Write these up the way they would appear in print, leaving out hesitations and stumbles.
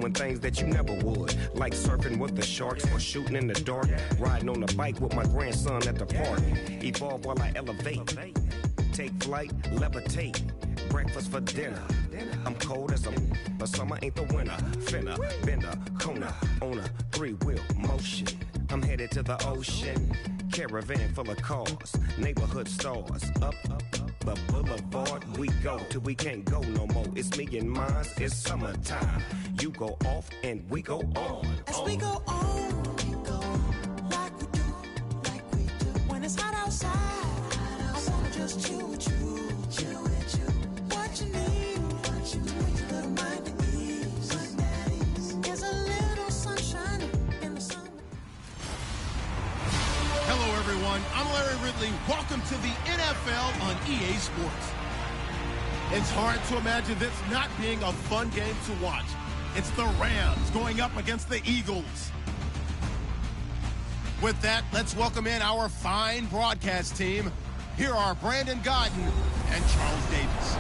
doing things that you never would, like surfing with the sharks or shooting in the dark, riding on a bike with my grandson at the park. Evolve while I elevate, take flight, levitate, breakfast for dinner. I'm cold as but summer ain't the winter. Finna, bender, Kona, on a three-wheel motion. I'm headed to the ocean, caravan full of cars, neighborhood stars. Up the boulevard we go till we can't go no more. It's me and mine, it's summertime. You go off and we go on. As we go on, we go like we do. When it's hot outside, I wanna just chill with you. What you need, to make your little mind at ease. There's a little sunshine in the summer. Hello, everyone. I'm Larry Ridley. Welcome to the NFL on EA Sports. It's hard to imagine this not being a fun game to watch. It's the Rams going up against the Eagles. With that, let's welcome in our fine broadcast team. Here are Brandon Gaudin and Charles Davis.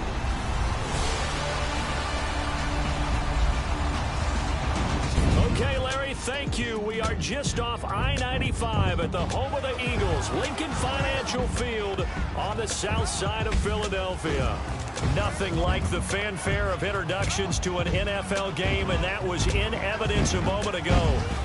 Okay, Larry, thank you. We are just off I-95 at the home of the Eagles, Lincoln Financial Field on the south side of Philadelphia. Nothing like the fanfare of introductions to an NFL game, and that was in evidence a moment ago.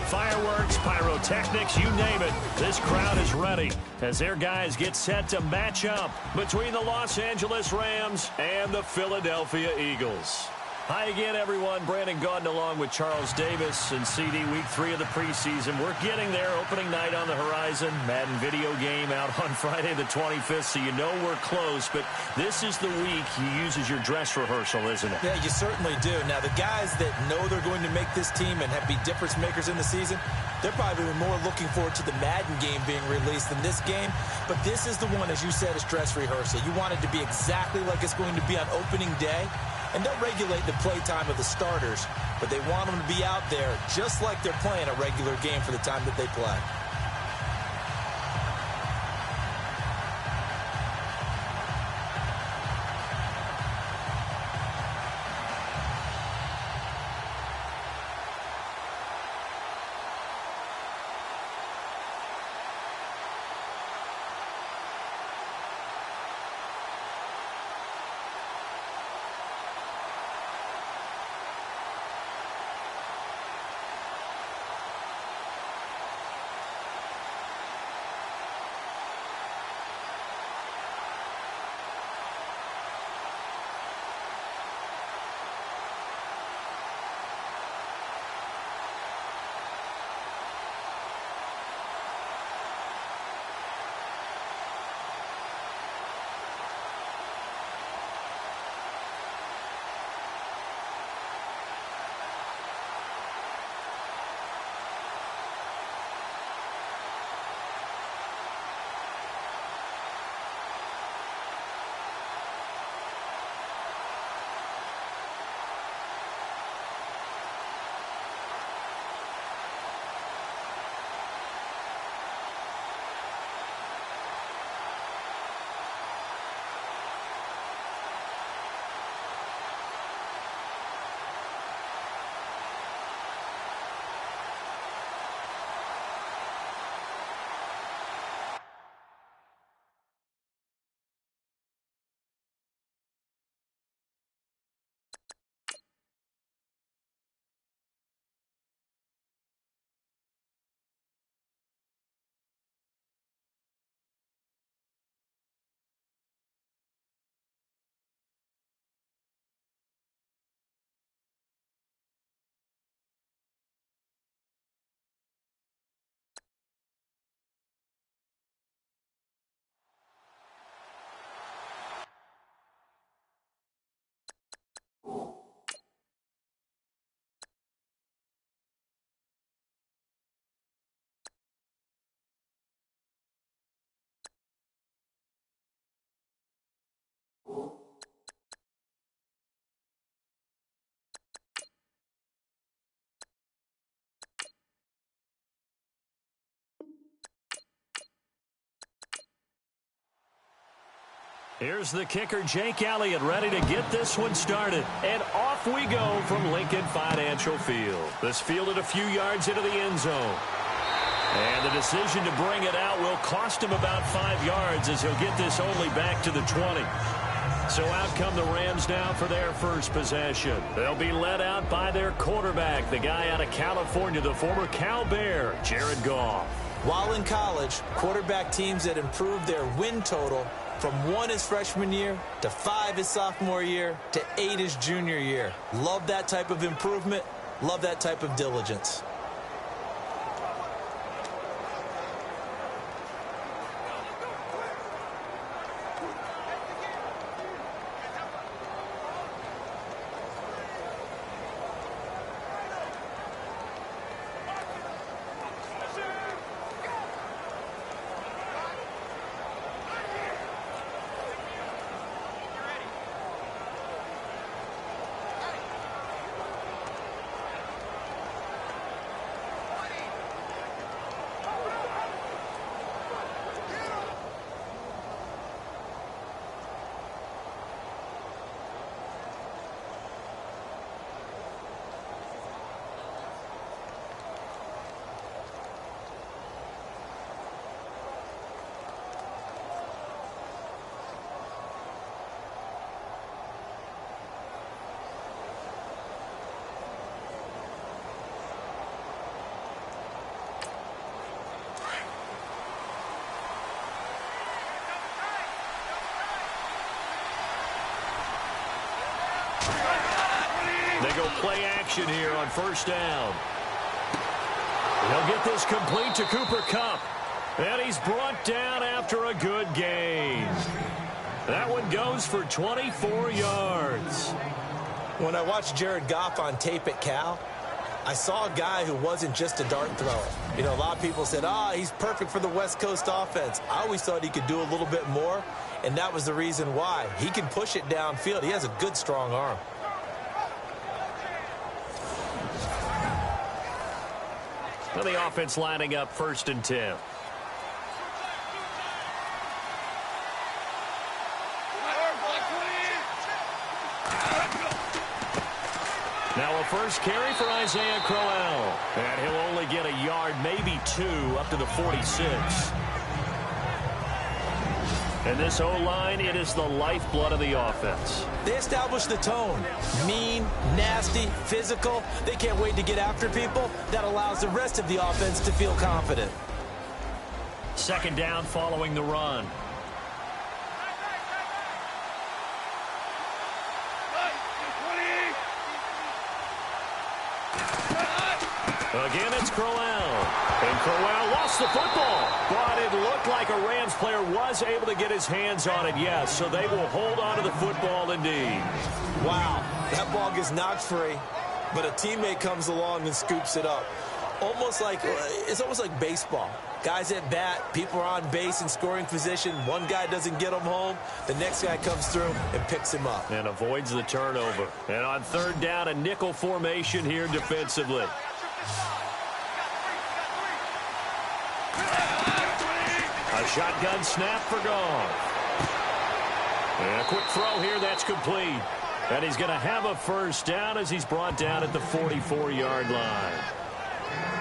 Fireworks, pyrotechnics, you name it. This crowd is ready as their guys get set to match up between the Los Angeles Rams and the Philadelphia Eagles. Hi again, everyone. Brandon Gaudin along with Charles Davis and CD Week 3 of the preseason. We're getting there. Opening night on the horizon. Madden video game out on Friday the 25th, so you know we're close. But this is the week you use as your dress rehearsal, isn't it? Yeah, you certainly do. Now, the guys that know they're going to make this team and be difference makers in the season, they're probably more looking forward to the Madden game being released than this game. But this is the one, as you said, is dress rehearsal. You want it to be exactly like it's going to be on opening day. And they'll regulate the play time of the starters, but they want them to be out there just like they're playing a regular game for the time that they play. Here's the kicker, Jake Elliott, ready to get this one started. And off we go from Lincoln Financial Field. This fielded a few yards into the end zone. And the decision to bring it out will cost him about 5 yards as he'll get this only back to the 20. So out come the Rams now for their first possession. They'll be led out by their quarterback, the guy out of California, the former Cal Bear, Jared Goff. While in college, quarterback teams that improved their win total from 1 his freshman year to 5 his sophomore year to 8 his junior year. Love that type of improvement. Love that type of diligence. They go play action here on first down. He'll get this complete to Cooper Kupp. And he's brought down after a good gain. That one goes for 24 yards. When I watched Jared Goff on tape at Cal, I saw a guy who wasn't just a dart thrower. You know, a lot of people said, he's perfect for the West Coast offense. I always thought he could do a little bit more, and that was the reason why. He can push it downfield. He has a good, strong arm. Well, the offense lining up 1st and 10. Now a first carry for Isaiah Crowell. And he'll only get a yard, maybe 2, up to the 46. And this O-line, it is the lifeblood of the offense. They establish the tone. Mean, nasty, physical. They can't wait to get after people. That allows the rest of the offense to feel confident. 2nd down following the run. Again, it's Crowell. And Crowell lost the football. But it looked like a Rams player was able to get his hands on it, yes. So they will hold on to the football indeed. Wow, that ball gets knocked free, but a teammate comes along and scoops it up. It's almost like baseball. Guys at bat, people are on base in scoring position. One guy doesn't get him home. The next guy comes through and picks him up. And avoids the turnover. And on 3rd down, a nickel formation here defensively. A shotgun snap for Goff. And a quick throw here, that's complete. And he's going to have a first down as he's brought down at the 44-yard line.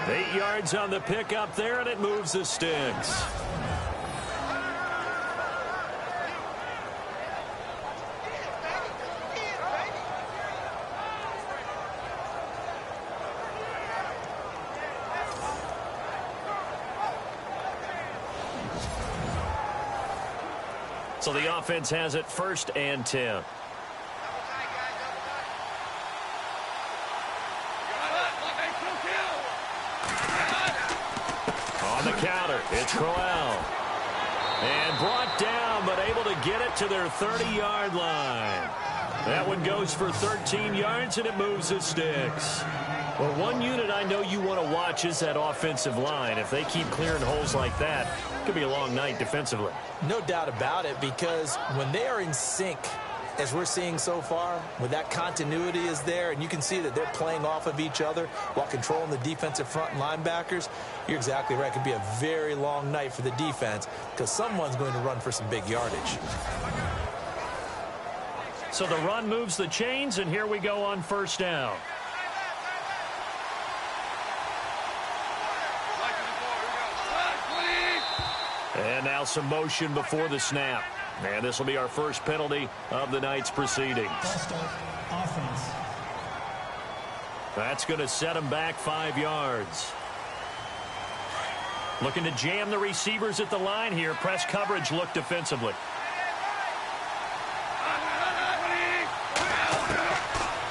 8 yards on the pickup there, and it moves the sticks. So the offense has it 1st and 10. On the counter, it's Crowell. And brought down, but able to get it to their 30-yard line. That one goes for 13 yards, and it moves the sticks. Well, one unit I know you want to watch is that offensive line. If they keep clearing holes like that, it could be a long night defensively. No doubt about it, because when they are in sync, as we're seeing so far, when that continuity is there, and you can see that they're playing off of each other while controlling the defensive front and linebackers, you're exactly right. It could be a very long night for the defense because someone's going to run for some big yardage. So the run moves the chains, and here we go on first down. And now some motion before the snap. And this will be our first penalty of the night's proceedings. Offense. That's going to set him back 5 yards. Looking to jam the receivers at the line here. Press coverage look defensively.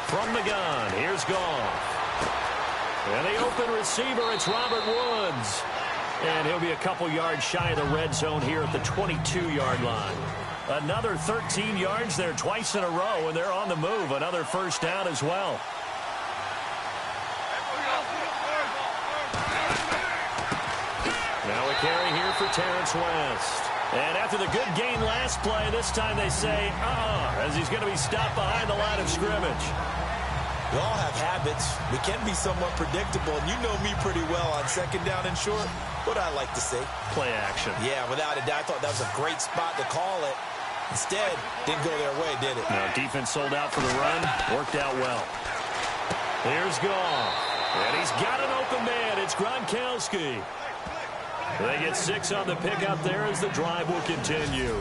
From the gun, here's Goff. And the open receiver, it's Robert Woods. And he'll be a couple yards shy of the red zone here at the 22-yard line. Another 13 yards there twice in a row, and they're on the move. Another first down as well. Now a carry here for Terrence West. And after the good gain last play, this time they say, as he's going to be stopped behind the line of scrimmage. We all have habits. We can be somewhat predictable, and you know me pretty well on second down and short. What I like to say. Play action. Yeah, without a doubt, I thought that was a great spot to call it. Instead, didn't go their way, did it? No, defense sold out for the run. Worked out well. Here's Goff. And he's got an open man. It's Gronkowski. They get 6 on the pick up there as the drive will continue.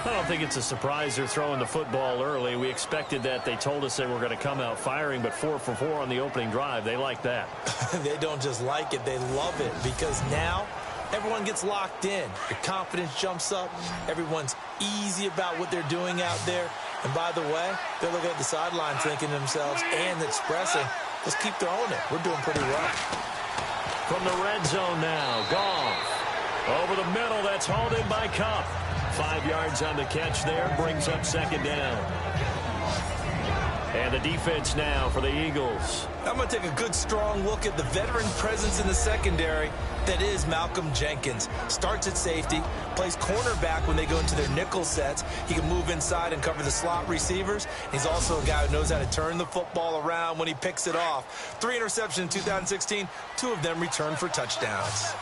I don't think it's a surprise they're throwing the football early. We expected that. They told us they were going to come out firing, but 4 for 4 on the opening drive. They like that. They don't just like it. They love it because now everyone gets locked in. Your confidence jumps up. Everyone's easy about what they're doing out there. And by the way, they're looking at the sideline thinking to themselves and expressing, let's keep throwing it. We're doing pretty well. From the red zone now, Goff. Over the middle, that's hauled in by Kupp. 5 yards on the catch there, brings up second down. And the defense now for the Eagles. I'm going to take a good, strong look at the veteran presence in the secondary. That is Malcolm Jenkins. Starts at safety, plays cornerback when they go into their nickel sets. He can move inside and cover the slot receivers. He's also a guy who knows how to turn the football around when he picks it off. 3 interceptions in 2016, 2 of them returned for touchdowns.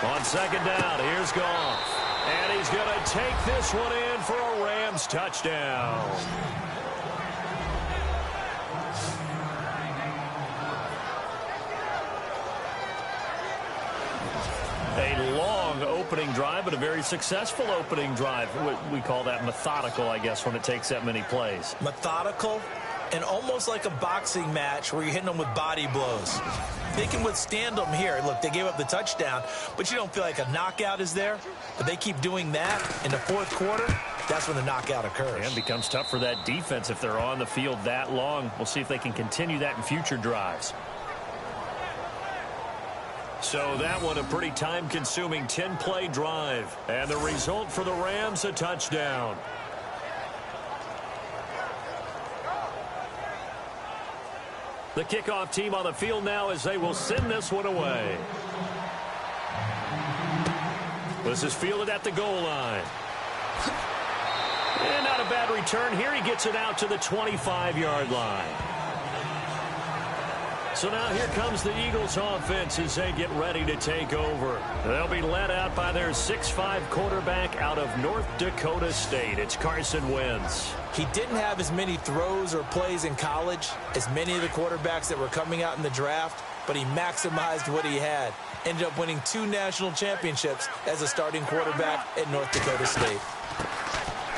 On second down, here's Goff. And he's going to take this one in for a Rams touchdown. A long opening drive, but a very successful opening drive. We call that methodical, I guess, when it takes that many plays. Methodical and almost like a boxing match where you're hitting them with body blows. They can withstand them here. Look, they gave up the touchdown, but you don't feel like a knockout is there. But they keep doing that in the fourth quarter. That's when the knockout occurs. And becomes tough for that defense if they're on the field that long. We'll see if they can continue that in future drives. So that one a pretty time-consuming 10-play drive. And the result for the Rams, a touchdown. The kickoff team on the field now as they will send this one away. This is fielded at the goal line. And not a bad return here. He gets it out to the 25-yard line. So now here comes the Eagles offense as they get ready to take over. They'll be led out by their 6'5" quarterback out of North Dakota State. It's Carson Wentz. He didn't have as many throws or plays in college as many of the quarterbacks that were coming out in the draft, but he maximized what he had. Ended up winning 2 national championships as a starting quarterback at North Dakota State.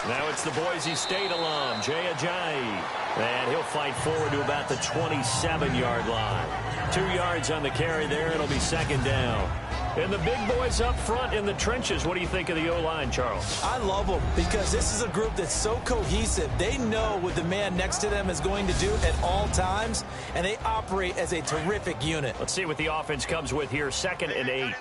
Now it's the Boise State alum, Jay Ajayi. And he'll fight forward to about the 27-yard line. 2 yards on the carry there. It'll be second down. And the big boys up front in the trenches. What do you think of the O-line, Charles? I love them because this is a group that's so cohesive. They know what the man next to them is going to do at all times, and they operate as a terrific unit. Let's see what the offense comes with here. 2nd and 8.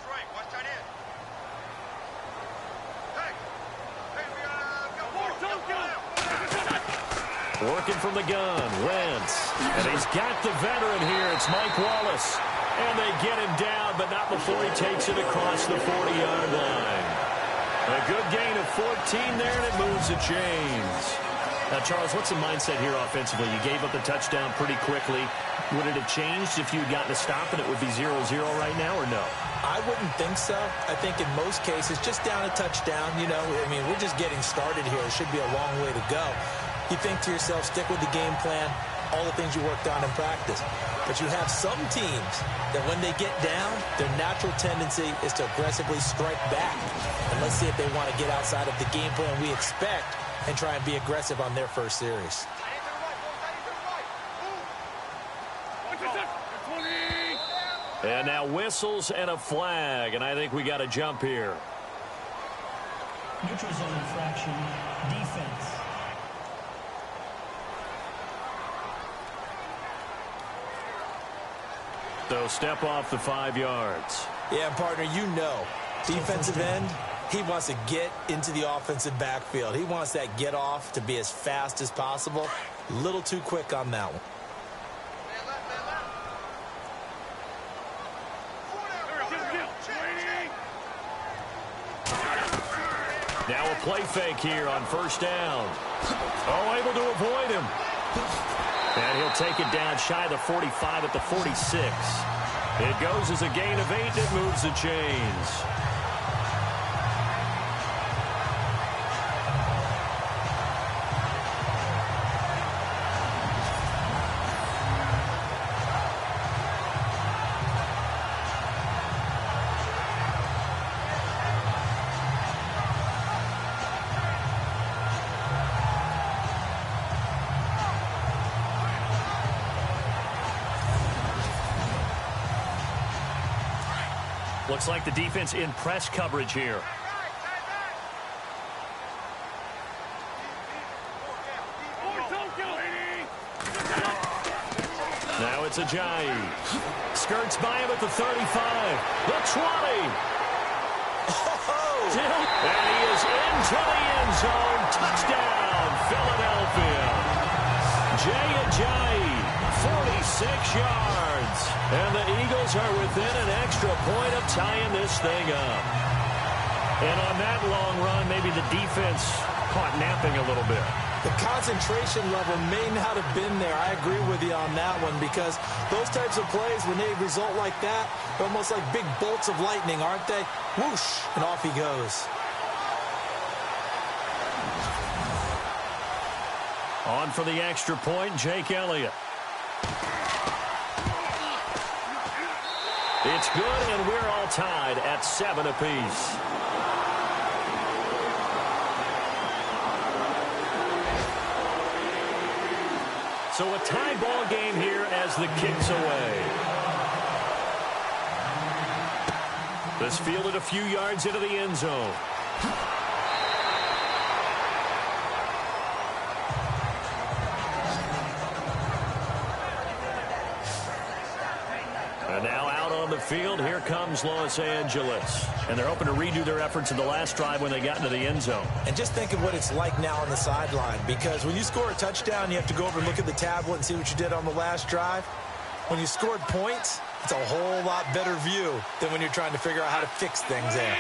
Working from the gun, Wentz. And he's got the veteran here. It's Mike Wallace. And they get him down, but not before he takes it across the 40-yard line. A good gain of 14 there, and it moves the chains. Now, Charles, what's the mindset here offensively? You gave up the touchdown pretty quickly. Would it have changed if you had gotten a stop and it would be 0-0 right now, or no? I wouldn't think so. I think in most cases, just down a touchdown, you know, I mean, we're just getting started here. It should be a long way to go. You think to yourself, stick with the game plan, all the things you worked on in practice. But you have some teams that when they get down, their natural tendency is to aggressively strike back. And let's see if they want to get outside of the game plan we expect and try and be aggressive on their first series. And now whistles and a flag, and I think we got to jump here. Neutral zone infraction, defense. So step off the 5 yards. Yeah, partner, you know, defensive end, he wants to get into the offensive backfield. He wants that get off to be as fast as possible. A little too quick on that one. Now a play fake here on first down. Oh, able to avoid him. And he'll take it down shy of the 45 at the 46. It goes as a gain of 8, and it moves the chains. Looks like the defense in press coverage here. Now it's Ajayi. Skirts by him at the 35. The 20. And he is into the end zone. Touchdown, Philadelphia. Jay Ajayi, 46 yards. And the Eagles are within an extra point of tying this thing up. And on that long run, maybe the defense caught napping a little bit. The concentration level may not have been there. I agree with you on that one because those types of plays, when they result like that, they're almost like big bolts of lightning, aren't they? Whoosh, and off he goes. On for the extra point, Jake Elliott. It's good, and we're all tied at 7 apiece. So a tie ball game here as the kick's away. This fielded a few yards into the end zone. And now out on the field, here comes Los Angeles. And they're hoping to redo their efforts in the last drive when they got into the end zone. And just think of what it's like now on the sideline, because when you score a touchdown, you have to go over and look at the tablet and see what you did on the last drive. When you scored points, it's a whole lot better view than when you're trying to figure out how to fix things there.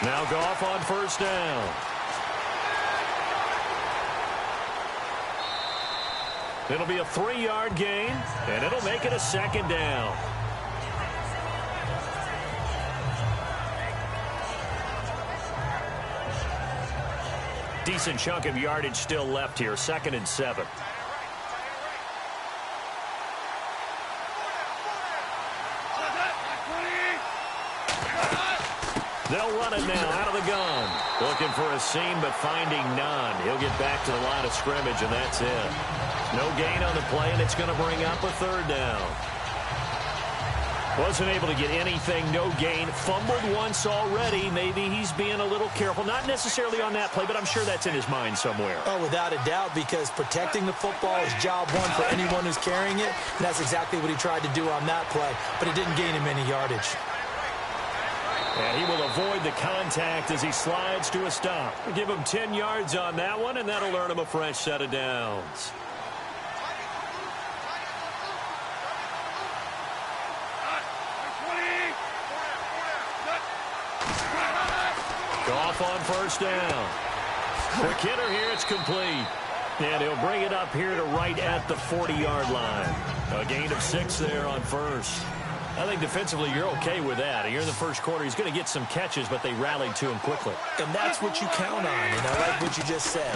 Now Goff on first down. It'll be a 3-yard gain, and it'll make it a second down. Decent chunk of yardage still left here, 2nd and 7. They'll run it now out of the gun. Looking for a seam, but finding none. He'll get back to the line of scrimmage, and that's it. No gain on the play, and it's going to bring up a 3rd down. Wasn't able to get anything, no gain. Fumbled once already. Maybe he's being a little careful. Not necessarily on that play, but I'm sure that's in his mind somewhere. Oh, without a doubt, because protecting the football is job one for anyone who's carrying it. And that's exactly what he tried to do on that play, but it didn't gain him any yardage. And he will avoid the contact as he slides to a stop. Give him 10 yards on that one, and that'll earn him a fresh set of downs. Goff on first down. Quick hitter here. It's complete. And he'll bring it up here to right at the 40-yard line. A gain of 6 there on first. I think defensively you're okay with that. Here in the first quarter, he's going to get some catches, but they rallied to him quickly. And that's what you count on, and I like what you just said.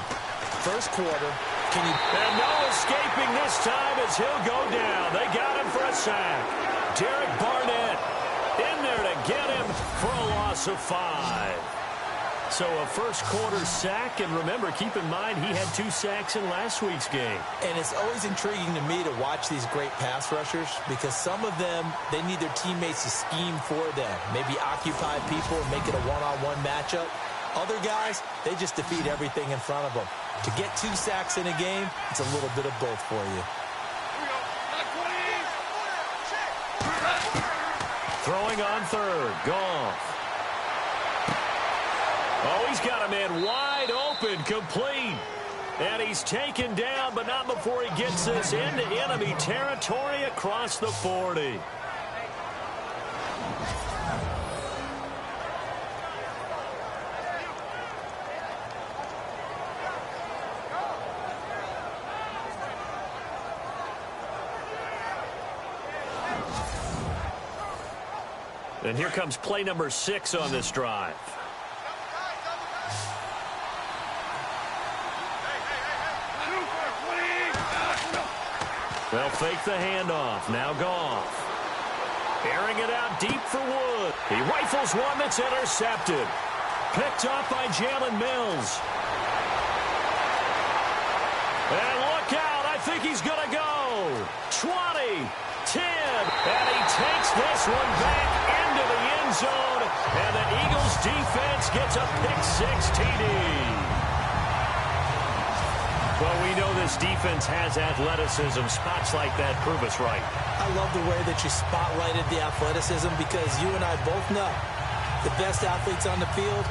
First quarter, can you... And no escaping this time as he'll go down. They got him for a sack. Derek Barnett in there to get him for a loss of 5. So a first quarter sack, and remember, keep in mind he had 2 sacks in last week's game. And it's always intriguing to me to watch these great pass rushers because some of them, they need their teammates to scheme for them. Maybe occupy people and make it a one-on-one matchup. Other guys, they just defeat everything in front of them. To get 2 sacks in a game, it's a little bit of both for you. Throwing on third, Goff. Oh, he's got a man wide open, complete. And he's taken down, but not before he gets this into enemy territory across the 40. And here comes play number 6 on this drive. They'll fake the handoff. Now Goff. Airing it out deep for Wood. He rifles one that's intercepted. Picked up by Jalen Mills. And look out. I think he's going to go. 20, 10. And he takes this one back into the end zone. And the Eagles defense gets a pick-6 TD. Well, we know this defense has athleticism. Spots like that prove us right. I love the way that you spotlighted the athleticism because you and I both know the best athletes on the field,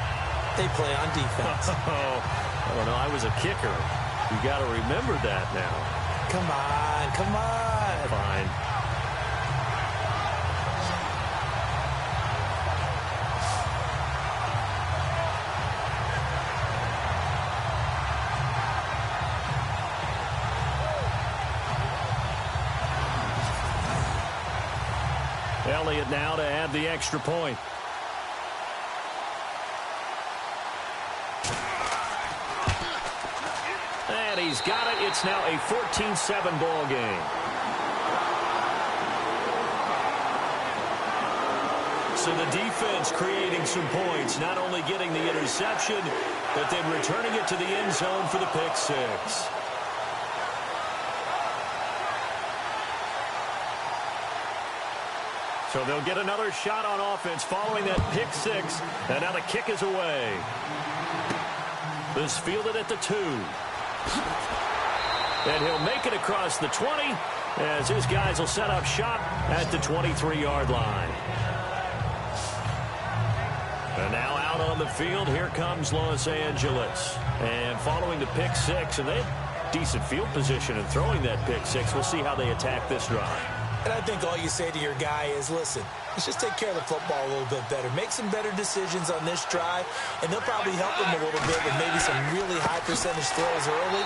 they play on defense. I don't know. I was a kicker. You got to remember that now. Come on, come on. Fine. Elliott now to add the extra point. And he's got it. It's now a 14-7 ball game. So the defense creating some points, not only getting the interception, but then returning it to the end zone for the pick-6. So they'll get another shot on offense following that pick-6. And now the kick is away. This fielded at the 2. And he'll make it across the 20 as his guys will set up shop at the 23-yard line. And now out on the field, here comes Los Angeles. And following the pick-6, and they have decent field position in throwing that pick-6. We'll see how they attack this drive. And I think all you say to your guy is, listen, let's just take care of the football a little bit better. Make some better decisions on this drive, and they'll probably help him a little bit with maybe some really high percentage throws early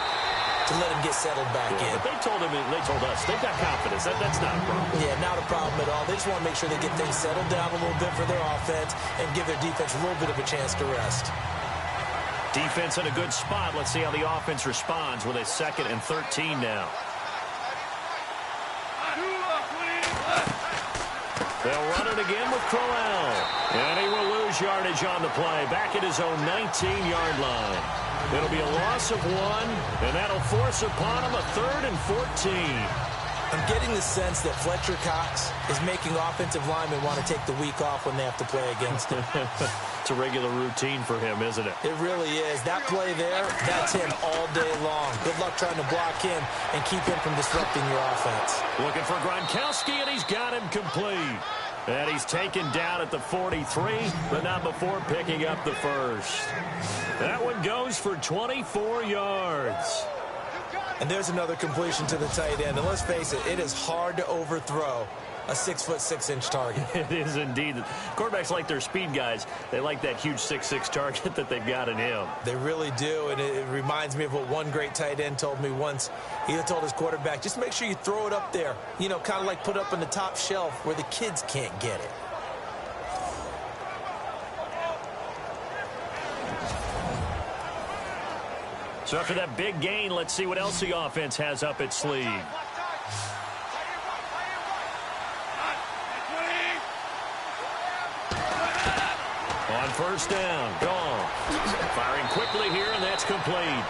to let him get settled back in. But they told us, they've got confidence. That's not a problem. Yeah, not a problem at all. They just want to make sure they get things settled down a little bit for their offense and give their defense a little bit of a chance to rest. Defense in a good spot. Let's see how the offense responds with a 2nd and 13 now. They'll run it again with Crowell. And he will lose yardage on the play. Back at his own 19-yard line. It'll be a loss of 1, and that'll force upon him a 3rd and 14. I'm getting the sense that Fletcher Cox is making offensive linemen want to take the week off when they have to play against him. It's a regular routine for him, isn't it? It really is. That play there, that's him all day long. Good luck trying to block him and keep him from disrupting your offense. Looking for Gronkowski, and he's got him complete. And he's taken down at the 43, but not before picking up the 1st. That one goes for 24 yards. And there's another completion to the tight end. And let's face it, it is hard to overthrow a 6'6" target. It is indeed. Quarterbacks like their speed guys. They like that huge 6'6" target that they've got in him. They really do, and it reminds me of what one great tight end told me once. He told his quarterback, just make sure you throw it up there, you know, kind of like put it up on the top shelf where the kids can't get it. So after that big gain, let's see what else the offense has up its sleeve. On first down, Goff. Firing quickly here, and that's complete.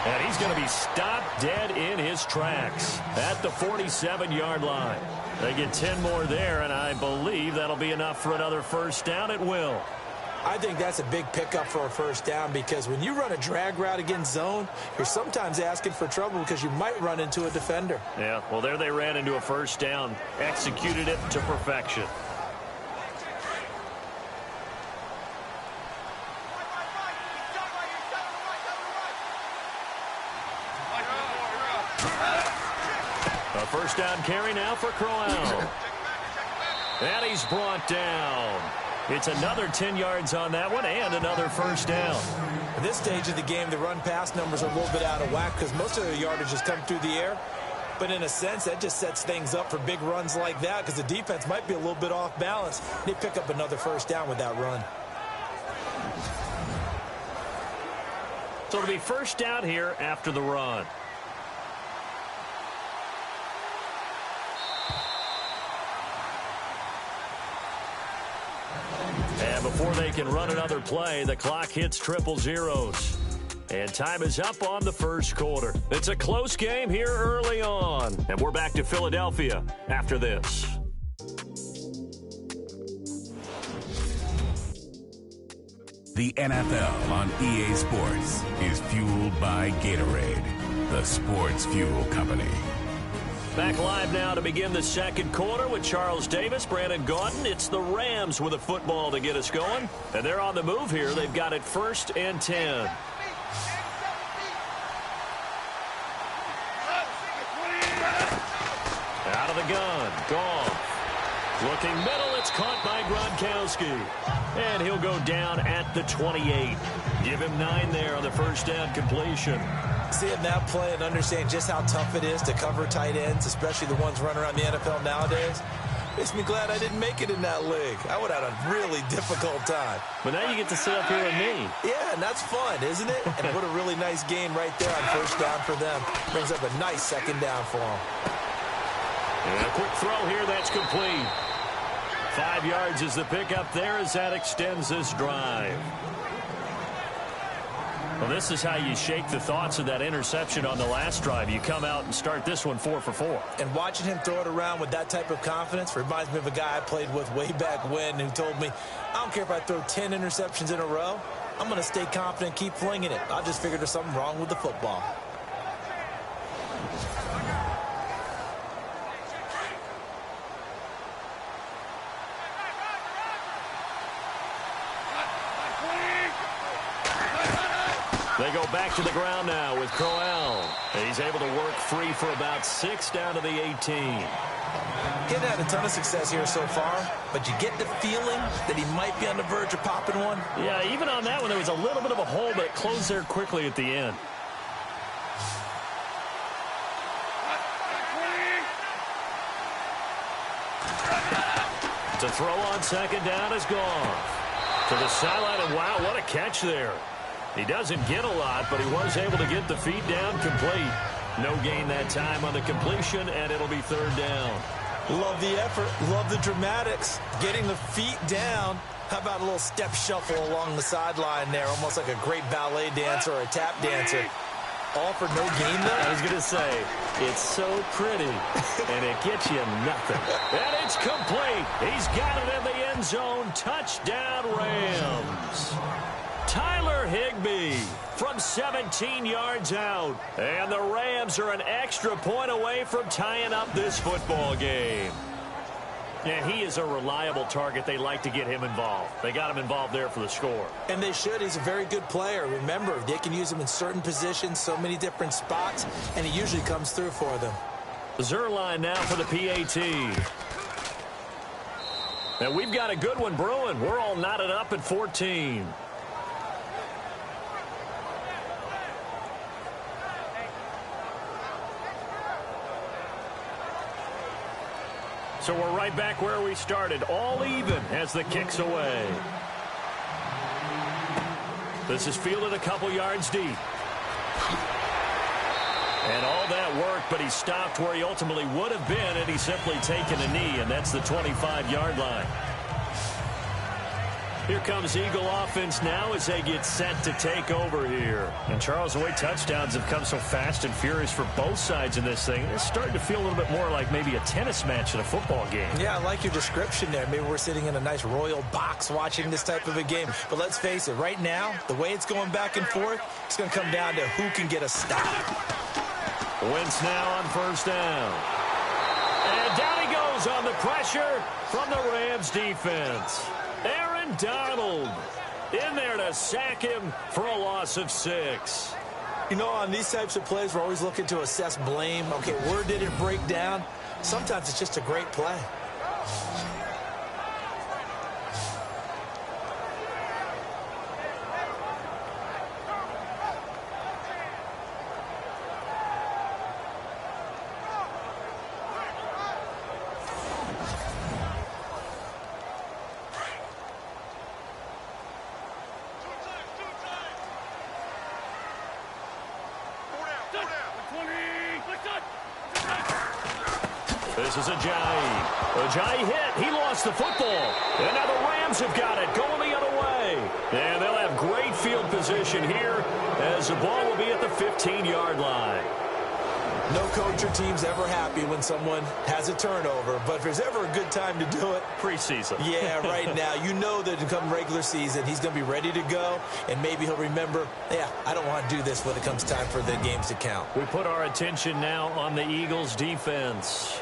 And he's going to be stopped dead in his tracks at the 47-yard line. They get 10 more there, and I believe that'll be enough for another first down. It will. I think that's a big pickup for a first down because when you run a drag route against zone, you're sometimes asking for trouble because you might run into a defender. Yeah, well, there they ran into a first down, executed it to perfection. A first down carry now for Crowell. And he's brought down. It's another 10 yards on that one and another first down. At this stage of the game, the run-pass numbers are a little bit out of whack because most of the yardage has come through the air. But in a sense, that just sets things up for big runs like that because the defense might be a little bit off balance. They pick up another first down with that run. So it'll be first down here after the run. And before they can run another play, the clock hits triple zeros. And time is up on the first quarter. It's a close game here early on. And we're back to Philadelphia after this. The NFL on EA Sports is fueled by Gatorade, the sports fuel company. Back live now to begin the second quarter with Charles Davis, Brandon Gaudin. It's the Rams with a football to get us going. And they're on the move here. They've got it 1st and 10. Out of the gun, Goff. Looking middle, it's caught by Gronkowski. And he'll go down at the 28. Give him 9 there on the first down completion. Seeing that play and understand just how tough it is to cover tight ends, especially the ones running around the NFL nowadays, makes me glad I didn't make it in that league. I would have had a really difficult time. But now you get to sit up here with me. Yeah, and that's fun, isn't it? And what a really nice gain right there on first down for them. Brings up a nice second down for them. And a quick throw here, that's complete. 5 yards is the pickup there as that extends this drive. Well, this is how you shake the thoughts of that interception on the last drive. You come out and start this one 4 for 4. And watching him throw it around with that type of confidence reminds me of a guy I played with way back when who told me, I don't care if I throw 10 interceptions in a row. I'm going to stay confident and keep flinging it. I just figured there's something wrong with the football. They go back to the ground now with Crowell. He's able to work free for about 6 down to the 18. He's had a ton of success here so far, but you get the feeling that he might be on the verge of popping one. Yeah, even on that one, there was a little bit of a hole, but it closed there quickly at the end. To throw on second down is Goff. To the sideline, and wow, what a catch there. He doesn't get a lot, but he was able to get the feet down complete. No gain that time on the completion, and it'll be third down. Love the effort. Love the dramatics. Getting the feet down. How about a little step shuffle along the sideline there, almost like a great ballet dancer or a tap dancer. All for no gain, though? I was going to say, it's so pretty, and it gets you nothing. And it's complete. He's got it in the end zone. Touchdown, Rams. Tyler Higbee from 17 yards out. And the Rams are an extra point away from tying up this football game. And he is a reliable target. They like to get him involved. They got him involved there for the score. And they should. He's a very good player. Remember, they can use him in certain positions, so many different spots, and he usually comes through for them. Zuerlein now for the PAT. And we've got a good one brewing. We're all knotted up at 14. So we're right back where we started, all even as the kick's away. This is fielded a couple yards deep. And all that work, but he stopped where he ultimately would have been had he simply taken a knee, and that's the 25-yard line. Here comes Eagle offense now as they get set to take over here. And Charles, the way touchdowns have come so fast and furious for both sides in this thing, it's starting to feel a little bit more like maybe a tennis match in a football game. Yeah, I like your description there. Maybe we're sitting in a nice royal box watching this type of a game. But let's face it, right now, the way it's going back and forth, it's going to come down to who can get a stop. Wentz now on first down. And down he goes on the pressure from the Rams defense. Aaron Donald in there to sack him for a loss of 6. You know, on these types of plays, we're always looking to assess blame. Okay, where did it break down? Sometimes it's just a great play. This is Ajayi. Ajayi hit. He lost the football. And now the Rams have got it going the other way. And they'll have great field position here as the ball will be at the 15-yard line. No coach or team's ever happy when someone has a turnover, but if there's ever a good time to do it, preseason. Yeah, right now. You know that come regular season, he's going to be ready to go, and maybe he'll remember, yeah, I don't want to do this when it comes time for the games to count. We put our attention now on the Eagles' defense.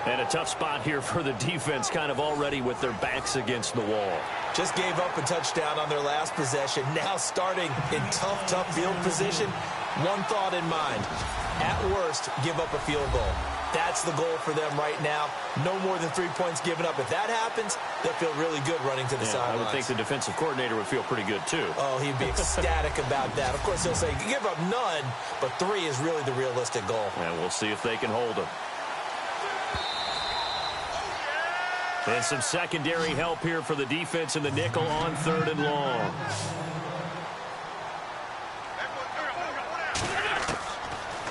And a tough spot here for the defense, kind of already with their backs against the wall. Just gave up a touchdown on their last possession. Now starting in tough field position. One thought in mind. At worst, give up a field goal. That's the goal for them right now. No more than 3 points given up. If that happens, they'll feel really good running to the sidelines. I would think the defensive coordinator would feel pretty good, too. Oh, he'd be ecstatic about that. Of course, he'll say, give up none, but 3 is really the realistic goal. And we'll see if they can hold them. And some secondary help here for the defense in the nickel on 3rd and long.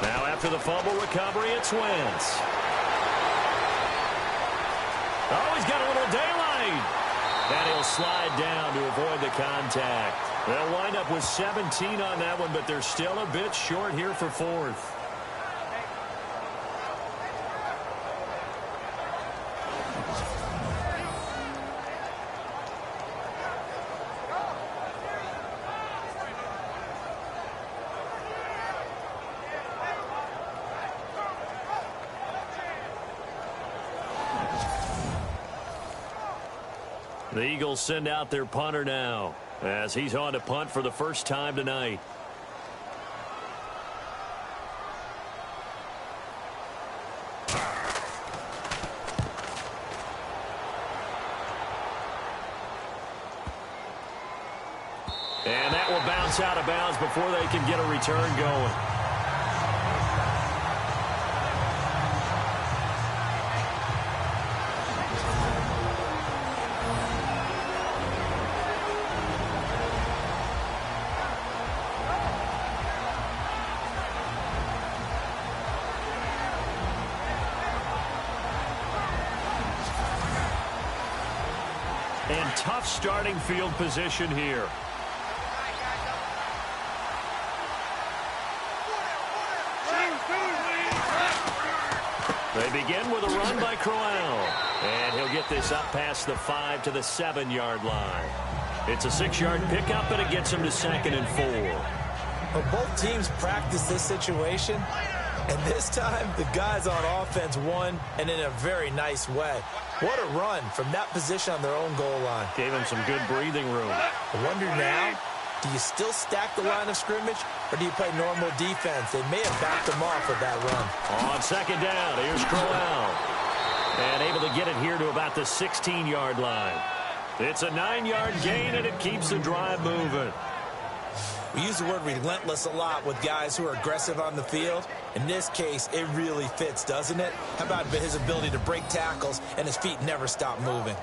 Now after the fumble recovery, it's Wentz. Oh, he's got a little daylight. And he'll slide down to avoid the contact. They'll wind up with 17 on that one, but they're still a bit short here for 4th. The Eagles send out their punter now as he's on to punt for the first time tonight. And that will bounce out of bounds before they can get a return going. And tough starting field position here. They begin with a run by Crowell. And he'll get this up past the 5 to the 7-yard line. It's a 6-yard pickup, and it gets him to 2nd and 4. Well, both teams practice this situation. And this time, the guys on offense won, and in a very nice way. What a run from that position on their own goal line. Gave him some good breathing room. I wonder now, do you still stack the line of scrimmage, or do you play normal defense? They may have backed them off with that run. On 2nd down, here's Crowell. And able to get it here to about the 16-yard line. It's a 9-yard gain, and it keeps the drive moving. We use the word relentless a lot with guys who are aggressive on the field. In this case, it really fits, doesn't it? How about his ability to break tackles and his feet never stop moving?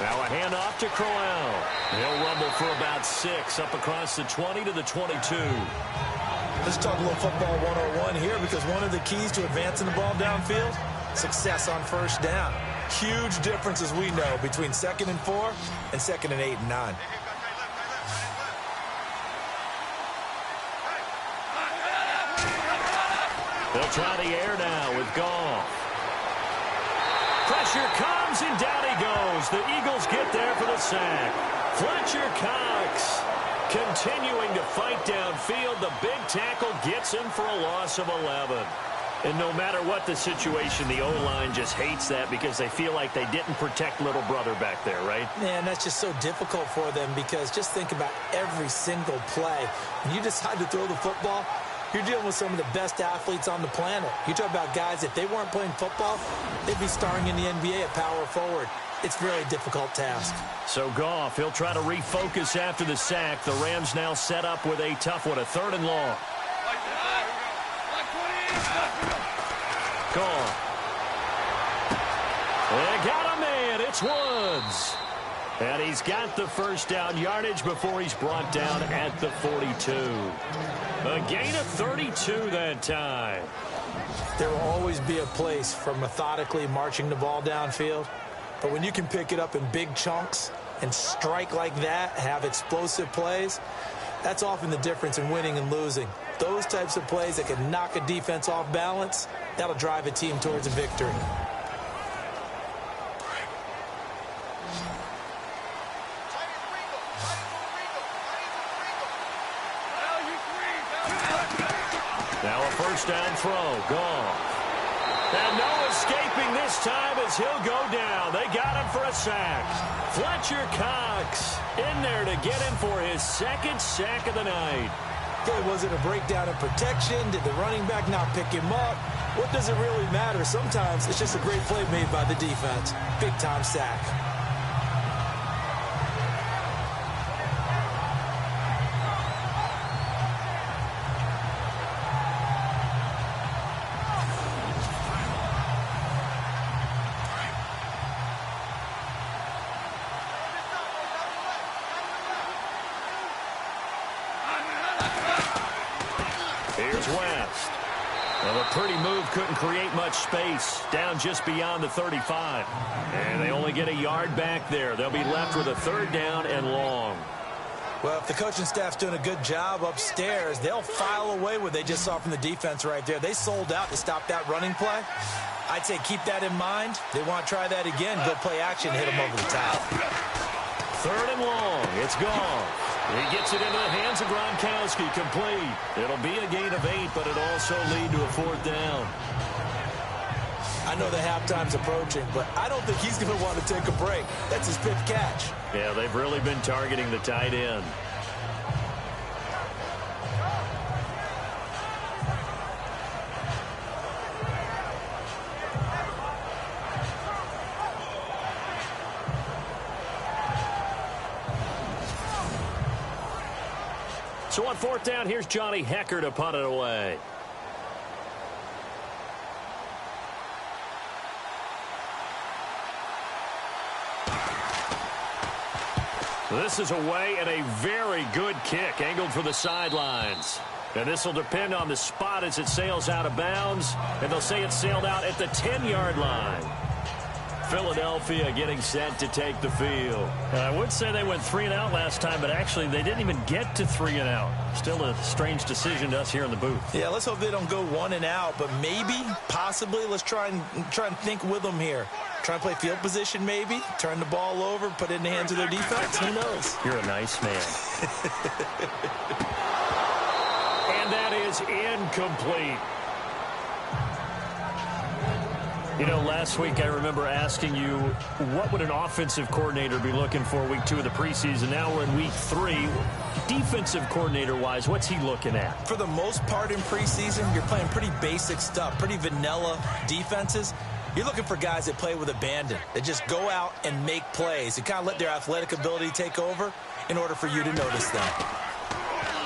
Now a handoff to Crowell. He'll rumble for about 6 up across the 20 to the 22. Let's talk a little football 101 here, because one of the keys to advancing the ball downfield, success on first down. Huge difference, as we know, between 2nd and 4 and 2nd and 8 and 9. They'll try the air now with Goff. Pressure comes, and down he goes. The Eagles get there for the sack. Fletcher Cox continuing to fight downfield. The big tackle gets him for a loss of 11. And no matter what the situation, the O-line just hates that because they feel like they didn't protect little brother back there, right? Man, that's just so difficult for them, because just think about every single play. When you decide to throw the football, you're dealing with some of the best athletes on the planet. You talk about guys, if they weren't playing football, they'd be starring in the NBA at power forward. It's a very difficult task. So Goff, he'll try to refocus after the sack. The Rams now set up with a tough one, a 3rd and long. Goff. They got a man. It's Woods. And he's got the first down yardage before he's brought down at the 42. A gain of 32 that time. There will always be a place for methodically marching the ball downfield. But when you can pick it up in big chunks and strike like that, have explosive plays, that's often the difference in winning and losing. Those types of plays that can knock a defense off balance, that'll drive a team towards a victory. Now a first down throw. Goff. And no escaping this time as he'll go down. They got him for a sack. Fletcher Cox in there to get him for his 2nd sack of the night. Okay, was it a breakdown in protection? Did the running back not pick him up? What does it really matter? Sometimes it's just a great play made by the defense. Big-time sack. Here's West. Well, a pretty move couldn't create much space. Down just beyond the 35. And they only get a yard back there. They'll be left with a 3rd down and long. Well, if the coaching staff's doing a good job upstairs, they'll file away what they just saw from the defense right there. They sold out to stop that running play. I'd say keep that in mind. They want to try that again. Go play action, hit them over the top. 3rd and long. It's gone. He gets it into the hands of Gronkowski. Complete. It'll be a gain of 8, but it'll also lead to a 4th down. I know the halftime's approaching, but I don't think he's going to want to take a break. That's his 5th catch. Yeah, they've really been targeting the tight end. So on 4th down, here's Johnny Hekker to punt it away. This is away and a very good kick angled for the sidelines. And this will depend on the spot as it sails out of bounds. And they'll say it sailed out at the 10-yard line. Philadelphia getting set to take the field. I would say they went 3 and out last time, but actually they didn't even get to 3 and out. Still a strange decision to us here in the booth. Yeah, let's hope they don't go 1 and out, but maybe, possibly, let's try and think with them here. Try and play field position maybe, turn the ball over, put it in the hands of their defense. Who knows? You're a nice man. is incomplete. You know, last week I remember asking you, what would an offensive coordinator be looking for week 2 of the preseason? Now we're in week 3. Defensive coordinator-wise, what's he looking at? For the most part in preseason, you're playing pretty basic stuff, pretty vanilla defenses. You're looking for guys that play with abandon, that just go out and make plays, and kind of let their athletic ability take over in order for you to notice them.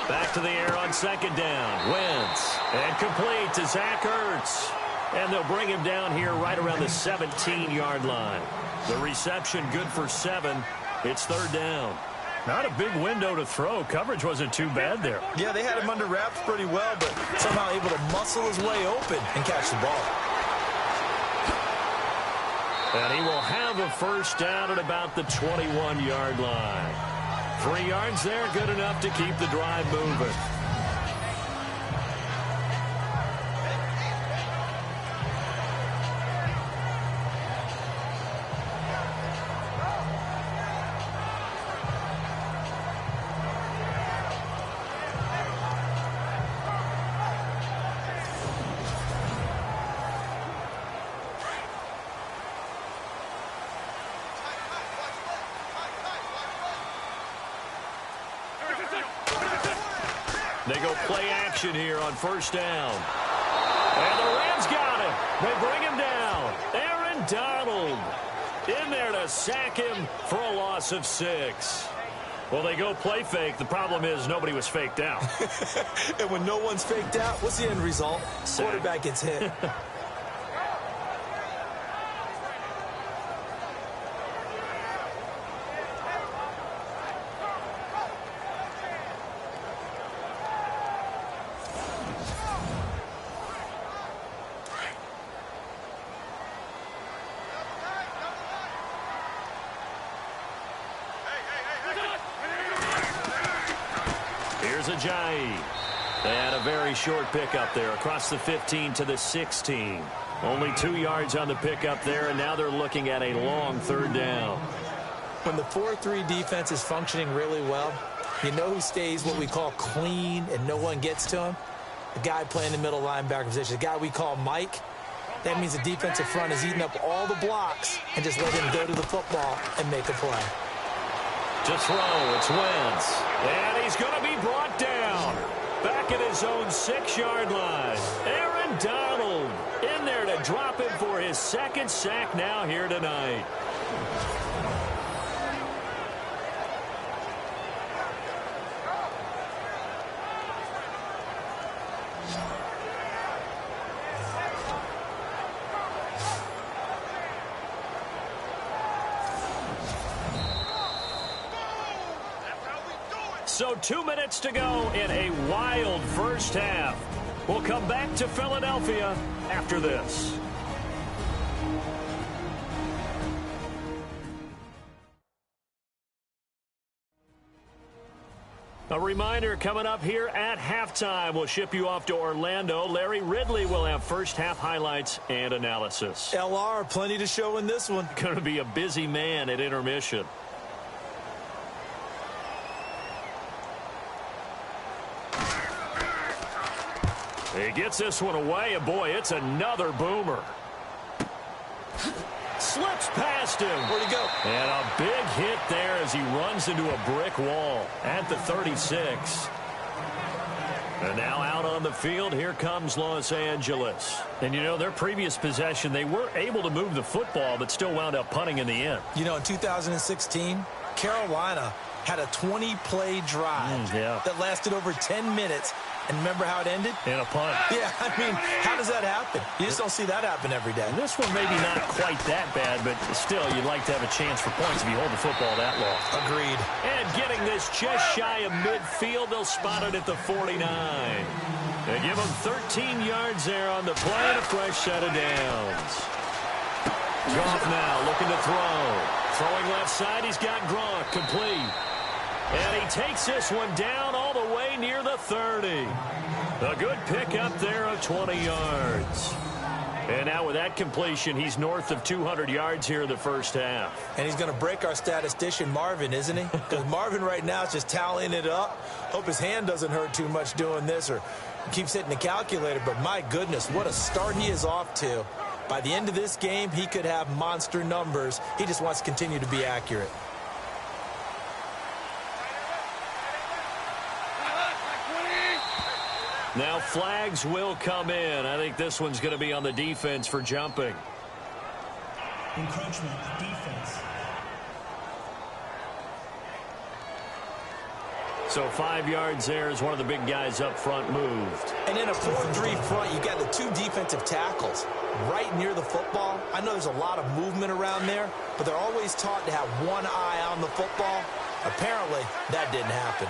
Back to the air on second down. Wentz, and complete to Zach Ertz. And they'll bring him down here right around the 17-yard line. The reception good for 7. It's third down. Not a big window to throw. Coverage wasn't too bad there. Yeah, they had him under wraps pretty well, but somehow able to muscle his way open and catch the ball. And he will have a first down at about the 21-yard line. 3 yards there, good enough to keep the drive moving. They go play action here on first down. And the Rams got him. They bring him down. Aaron Donald in there to sack him for a loss of 6. Well, they go play fake. The problem is nobody was faked out. And when no one's faked out, what's the end result? Sack. Quarterback gets hit. Ajayi. They had a very short pickup there across the 15 to the 16. Only 2 yards on the pickup there, and now they're looking at a long third down. When the 4-3 defense is functioning really well, you know who stays what we call clean and no one gets to him? The guy playing the middle linebacker position, the guy we call Mike. That means the defensive front is eating up all the blocks and just let him go to the football and make a play. To throw, it's Wentz. And he's going to be brought down. Back at his own 6-yard line. Aaron Donald in there to drop him for his second sack now here tonight. So 2 minutes to go in a wild first half. We'll come back to Philadelphia after this. A reminder coming up here at halftime. We'll ship you off to Orlando. Larry Ridley will have first half highlights and analysis. LR, plenty to show in this one. Going to be a busy man at intermission. He gets this one away, and boy, it's another boomer. Slips past him. Where'd he go? And a big hit there as he runs into a brick wall at the 36. And now out on the field, here comes Los Angeles. And, you know, their previous possession, they were able to move the football, but still wound up punting in the end. You know, in 2016, Carolina had a 20-play drive that lasted over 10 minutes. And remember how it ended? In a punt. Yeah, I mean, how does that happen? You just don't see that happen every day. And this one maybe not quite that bad, but still, you'd like to have a chance for points if you hold the football that long. Agreed. And getting this just shy of midfield, they'll spot it at the 49. They give them 13 yards there on the play and a fresh set of downs. Goff now looking to throw. Throwing left side, he's got Gronk complete. And he takes this one down all the way near the 30. A good pickup there of 20 yards. And now with that completion, he's north of 200 yards here in the first half. And he's going to break our statistician, Marvin, isn't he? Because Marvin right now is just tallying it up. Hope his hand doesn't hurt too much doing this, or Keeps hitting the calculator, but my goodness, what a start he is off to. By the end of this game, he could have monster numbers. He just wants to continue to be accurate. Now flags will come in. I think this one's going to be on the defense for jumping. Encroachment, defense. So 5 yards there as one of the big guys up front moved. And in a 4-3 front, you got the 2 defensive tackles right near the football. I know there's a lot of movement around there, but they're always taught to have one eye on the football. Apparently, that didn't happen.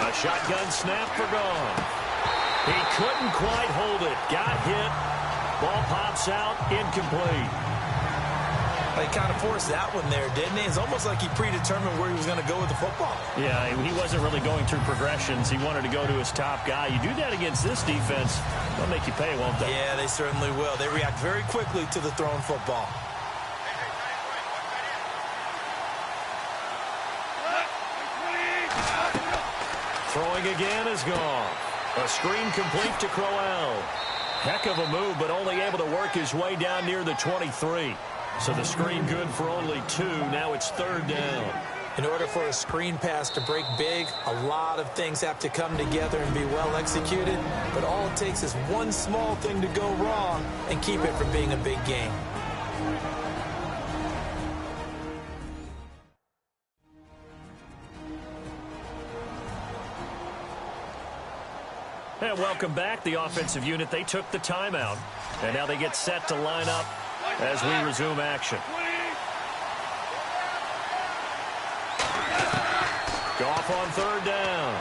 A shotgun snap for Goff. He couldn't quite hold it. Got hit. Ball pops out. Incomplete. He kind of forced that one there, didn't he? It's almost like he predetermined where he was going to go with the football. Yeah, he wasn't really going through progressions. He wanted to go to his top guy. You do that against this defense, they'll make you pay, won't they? Yeah, they certainly will. They react very quickly to the thrown football. Throwing again is gone. A screen complete to Crowell. Heck of a move, but only able to work his way down near the 23. So the screen good for only 2. Now it's 3rd down. In order for a screen pass to break big, a lot of things have to come together and be well executed. But all it takes is one small thing to go wrong and keep it from being a big game. And welcome back. The offensive unit, they took the timeout. And now they get set to line up as we resume action. Goff on 3rd down.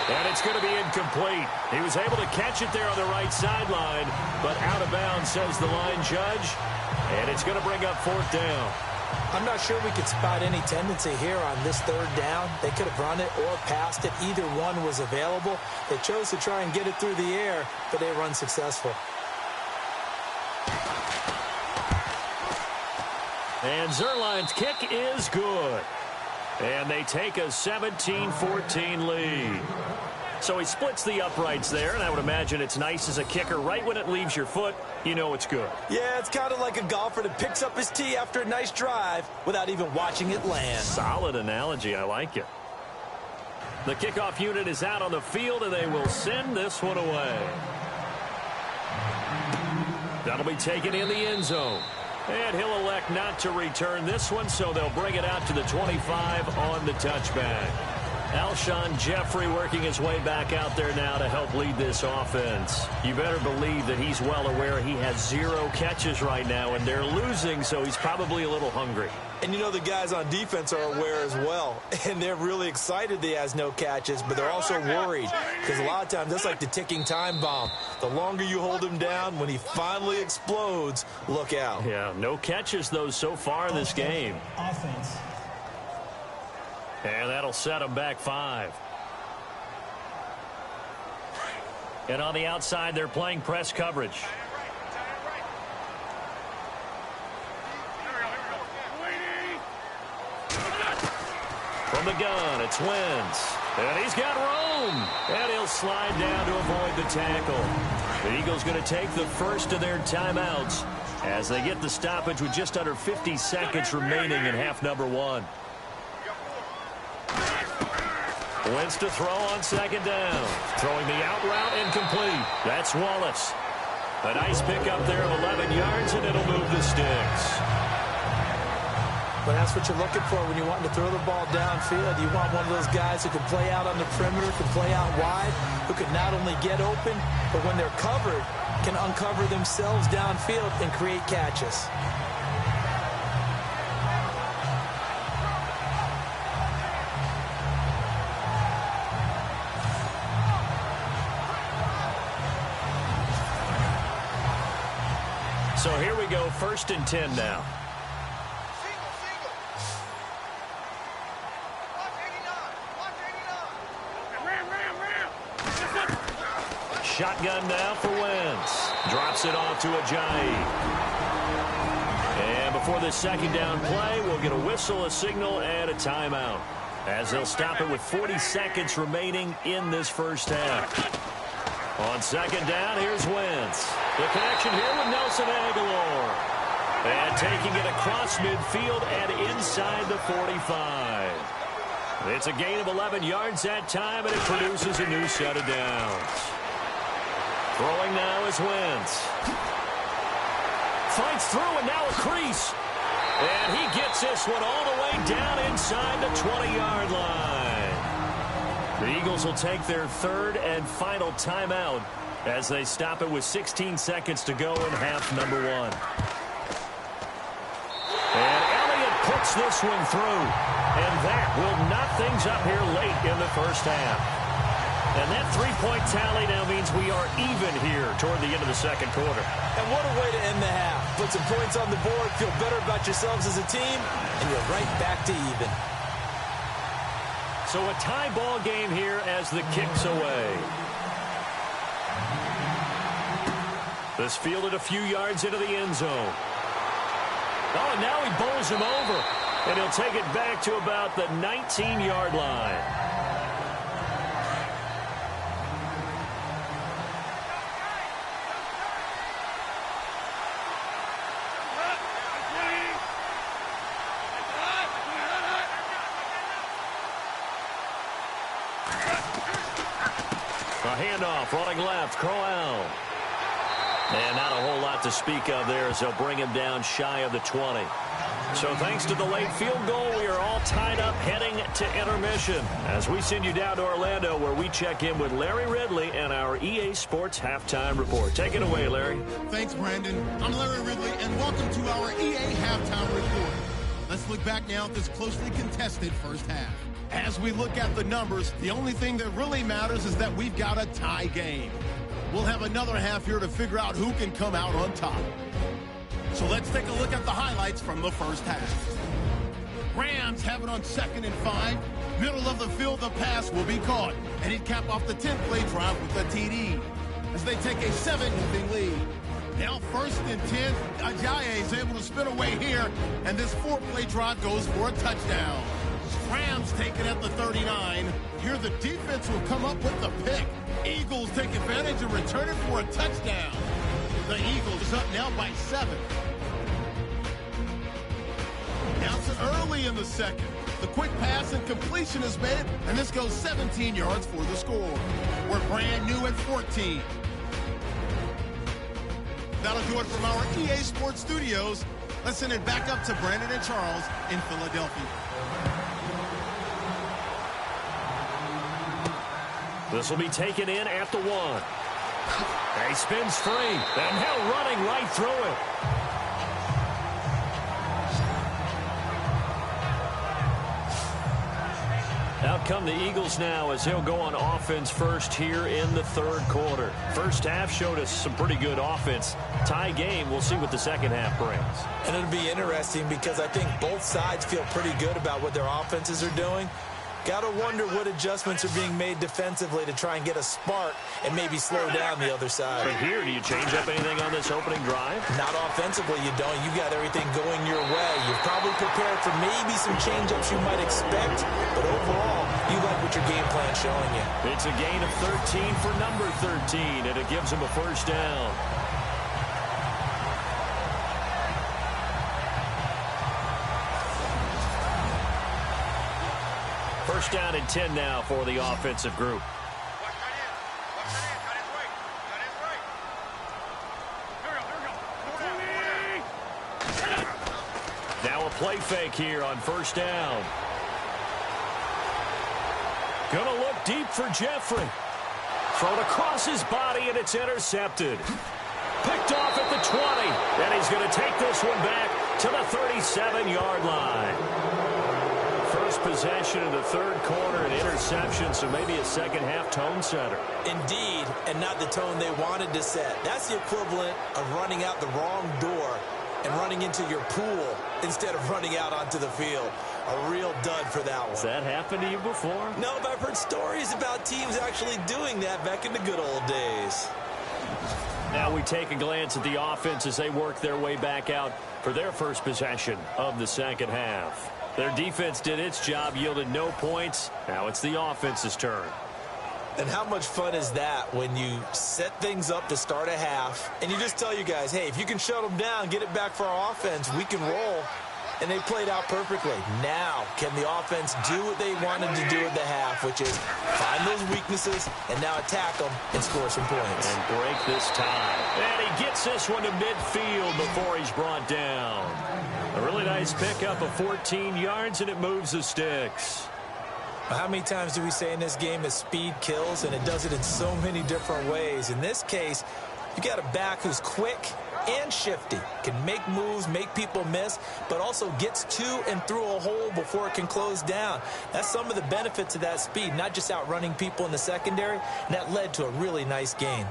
And it's going to be incomplete. He was able to catch it there on the right sideline, but out of bounds, says the line judge. And it's going to bring up 4th down. I'm not sure we could spot any tendency here on this 3rd down. They could have run it or passed it. Either one was available. They chose to try and get it through the air, but they were unsuccessful. And Zuerlein's kick is good. And they take a 17-14 lead. So he splits the uprights there, and I would imagine it's nice as a kicker. Right when it leaves your foot, you know it's good. Yeah, it's kind of like a golfer that picks up his tee after a nice drive without even watching it land. Solid analogy. I like it. The kickoff unit is out on the field, and they will send this one away. That'll be taken in the end zone. And he'll elect not to return this one, so they'll bring it out to the 25 on the touchback. Alshon Jeffrey working his way back out there now to help lead this offense. You better believe that he's well aware he has 0 catches right now, and they're losing, so he's probably a little hungry. And you know the guys on defense are aware as well. And they're really excited that he has no catches, but they're also worried. Because a lot of times, that's like the ticking time bomb. The longer you hold him down, when he finally explodes, look out. Yeah, no catches, though, so far in this game. Offense. And that'll set them back 5. And on the outside, they're playing press coverage. From the gun, it's Wentz. And he's got room. And he'll slide down to avoid the tackle. The Eagles going to take the first of their timeouts as they get the stoppage with just under 50 seconds remaining in half number 1. Wentz to throw on 2nd down. Throwing the out route incomplete. That's Wallace. A nice pickup there of 11 yards, and it'll move the sticks. But that's what you're looking for when you want to throw the ball downfield. You want one of those guys who can play out on the perimeter, can play out wide, who can not only get open, but when they're covered, can uncover themselves downfield and create catches. So here we go, 1st and 10 now. Shotgun now for Wentz. Drops it off to Ajayi. And before this second down play, we'll get a whistle, a signal, and a timeout, as they'll stop it with 40 seconds remaining in this first half. On second down, here's Wentz. The connection here with Nelson Agholor. And taking it across midfield and inside the 45. It's a gain of 11 yards that time, and it produces a new set of downs. Throwing now is Wentz. Fights through, and now a crease. And he gets this one all the way down inside the 20-yard line. The Eagles will take their third and final timeout as they stop it with 16 seconds to go in half number 1. And Elliott puts this one through. And that will knock things up here late in the first half. And that three-point tally now means we are even here toward the end of the second quarter. And what a way to end the half. Put some points on the board, feel better about yourselves as a team, and you're right back to even. So a tie ball game here as the kick's away. This fielded a few yards into the end zone. Oh, and now he bowls him over. And he'll take it back to about the 19-yard line. A handoff running left, Crowell. And not a whole lot to speak of there as they'll bring him down shy of the 20. So thanks to the late field goal, we are all tied up heading to intermission as we send you down to Orlando, where we check in with Larry Ridley and our EA Sports Halftime Report. Take it away, Larry. Thanks, Brandon. I'm Larry Ridley, and welcome to our EA Halftime Report. Let's look back now at this closely contested first half. As we look at the numbers, the only thing that really matters is that we've got a tie game. We'll have another half here to figure out who can come out on top. So let's take a look at the highlights from the first half. Rams have it on 2nd and 5. Middle of the field, the pass will be caught. And he'd cap off the 10th play drive with a TD as they take a 7-0 lead. Now 1st and 10, Ajayi is able to spin away here, and this 4-play drive goes for a touchdown. Rams take it at the 39. Here the defense will come up with the pick. Eagles take advantage and return it for a touchdown. The Eagles up now by 7. Now to early in the second. The quick pass and completion is made, and this goes 17 yards for the score. We're brand new at 14. That'll do it from our EA Sports Studios. Let's send it back up to Brandon and Charles in Philadelphia. This will be taken in at the 1. He spins free, and now running right through it. Out come the Eagles now as they'll go on offense first here in the third quarter. First half showed us some pretty good offense. Tie game, we'll see what the second half brings. And it'll be interesting because I think both sides feel pretty good about what their offenses are doing. Got to wonder what adjustments are being made defensively to try and get a spark and maybe slow down the other side. But here, do you change up anything on this opening drive? Not offensively, you don't. You got everything going your way. You're probably prepared for maybe some change-ups you might expect, but overall, you like what your game plan's showing you. It's a gain of 13 for number 13, and it gives him a first down. First down and 10 now for the offensive group. Now a play fake here on first down. Gonna look deep for Jeffrey. Thrown across his body, and it's intercepted. Picked off at the 20, and he's gonna take this one back to the 37-yard line. First possession in the third quarter, an interception, so maybe a second-half tone setter. Indeed, and not the tone they wanted to set. That's the equivalent of running out the wrong door and running into your pool instead of running out onto the field. A real dud for that one. Has that happened to you before? No, but I've heard stories about teams actually doing that back in the good old days. Now we take a glance at the offense as they work their way back out for their first possession of the second half. Their defense did its job, yielded no points. Now it's the offense's turn. And how much fun is that when you set things up to start a half and you just tell you guys, hey, if you can shut them down, get it back for our offense, we can roll. And they played out perfectly. Now, can the offense do what they wanted to do at the half, which is find those weaknesses and now attack them and score some points. And break this tie. And he gets this one to midfield before he's brought down. A really nice pickup of 14 yards, and it moves the sticks. How many times do we say in this game that speed kills, and it does it in so many different ways? In this case, you got a back who's quick and shifty, can make moves, make people miss, but also gets to and through a hole before it can close down. That's some of the benefits of that speed, not just outrunning people in the secondary, and that led to a really nice gain.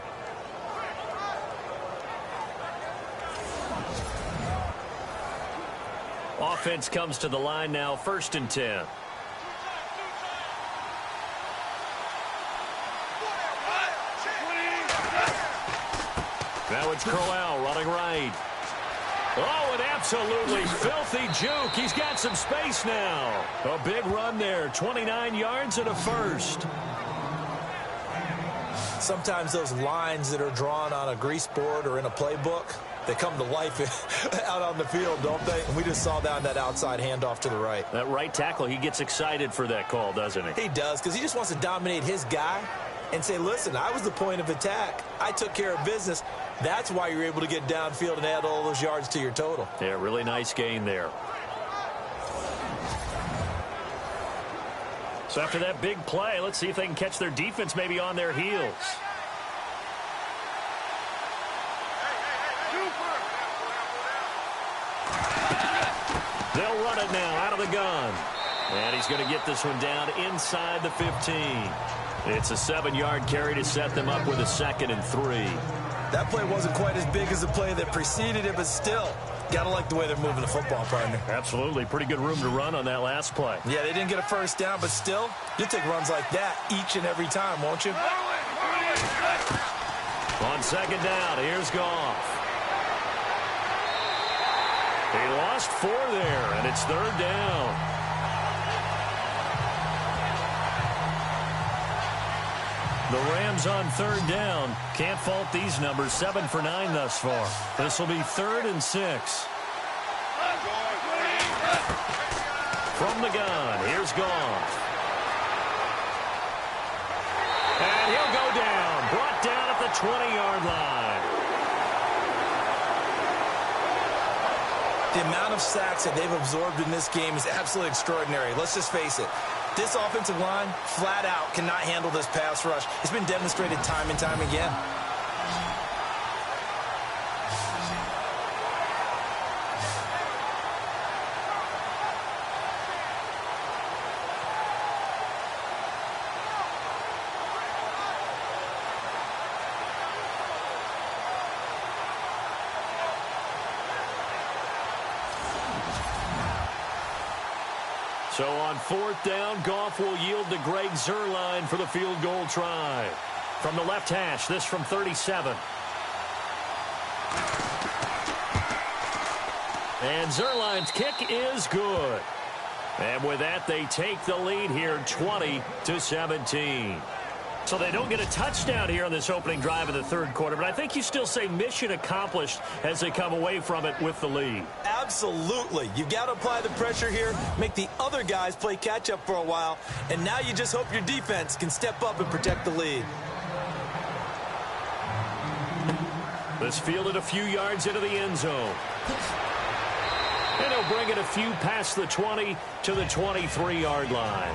Offense comes to the line now, 1st and 10. Now it's Crowell running right. Oh, an absolutely filthy juke. He's got some space now. A big run there, 29 yards and a first. Sometimes those lines that are drawn on a grease board or in a playbook, they come to life out on the field, don't they? And we just saw that outside handoff to the right. That right tackle, he gets excited for that call, doesn't he? He does, because he just wants to dominate his guy and say, listen, I was the point of attack. I took care of business. That's why you're able to get downfield and add all those yards to your total. Yeah, really nice gain there. So after that big play, let's see if they can catch their defense maybe on their heels. They'll run it now out of the gun. And he's going to get this one down inside the 15. It's a 7-yard carry to set them up with a 2nd and 3. That play wasn't quite as big as the play that preceded it, but still, got to like the way they're moving the football, partner. Absolutely. Pretty good room to run on that last play. Yeah, they didn't get a first down, but still, you'll take runs like that each and every time, won't you? On 2nd down, here's Goff. He lost 4 there, and it's 3rd down. The Rams on 3rd down. Can't fault these numbers. 7 for 9 thus far. This will be 3rd and 6. From the gun, here's Goff. And he'll go down. Brought down at the 20-yard line. The amount of sacks that they've absorbed in this game is absolutely extraordinary. Let's just face it. This offensive line, flat out, cannot handle this pass rush. It's been demonstrated time and time again. So on 4th down, Goff will yield to Greg Zuerlein for the field goal try. From the left hash, this from 37. And Zuerlein's kick is good. And with that, they take the lead here 20-17. So they don't get a touchdown here on this opening drive of the 3rd quarter, but I think you still say mission accomplished as they come away from it with the lead. Absolutely. You've got to apply the pressure here, make the other guys play catch-up for a while, and now you just hope your defense can step up and protect the lead. This fielded a few yards into the end zone. And he'll bring it a few past the 20 to the 23-yard line.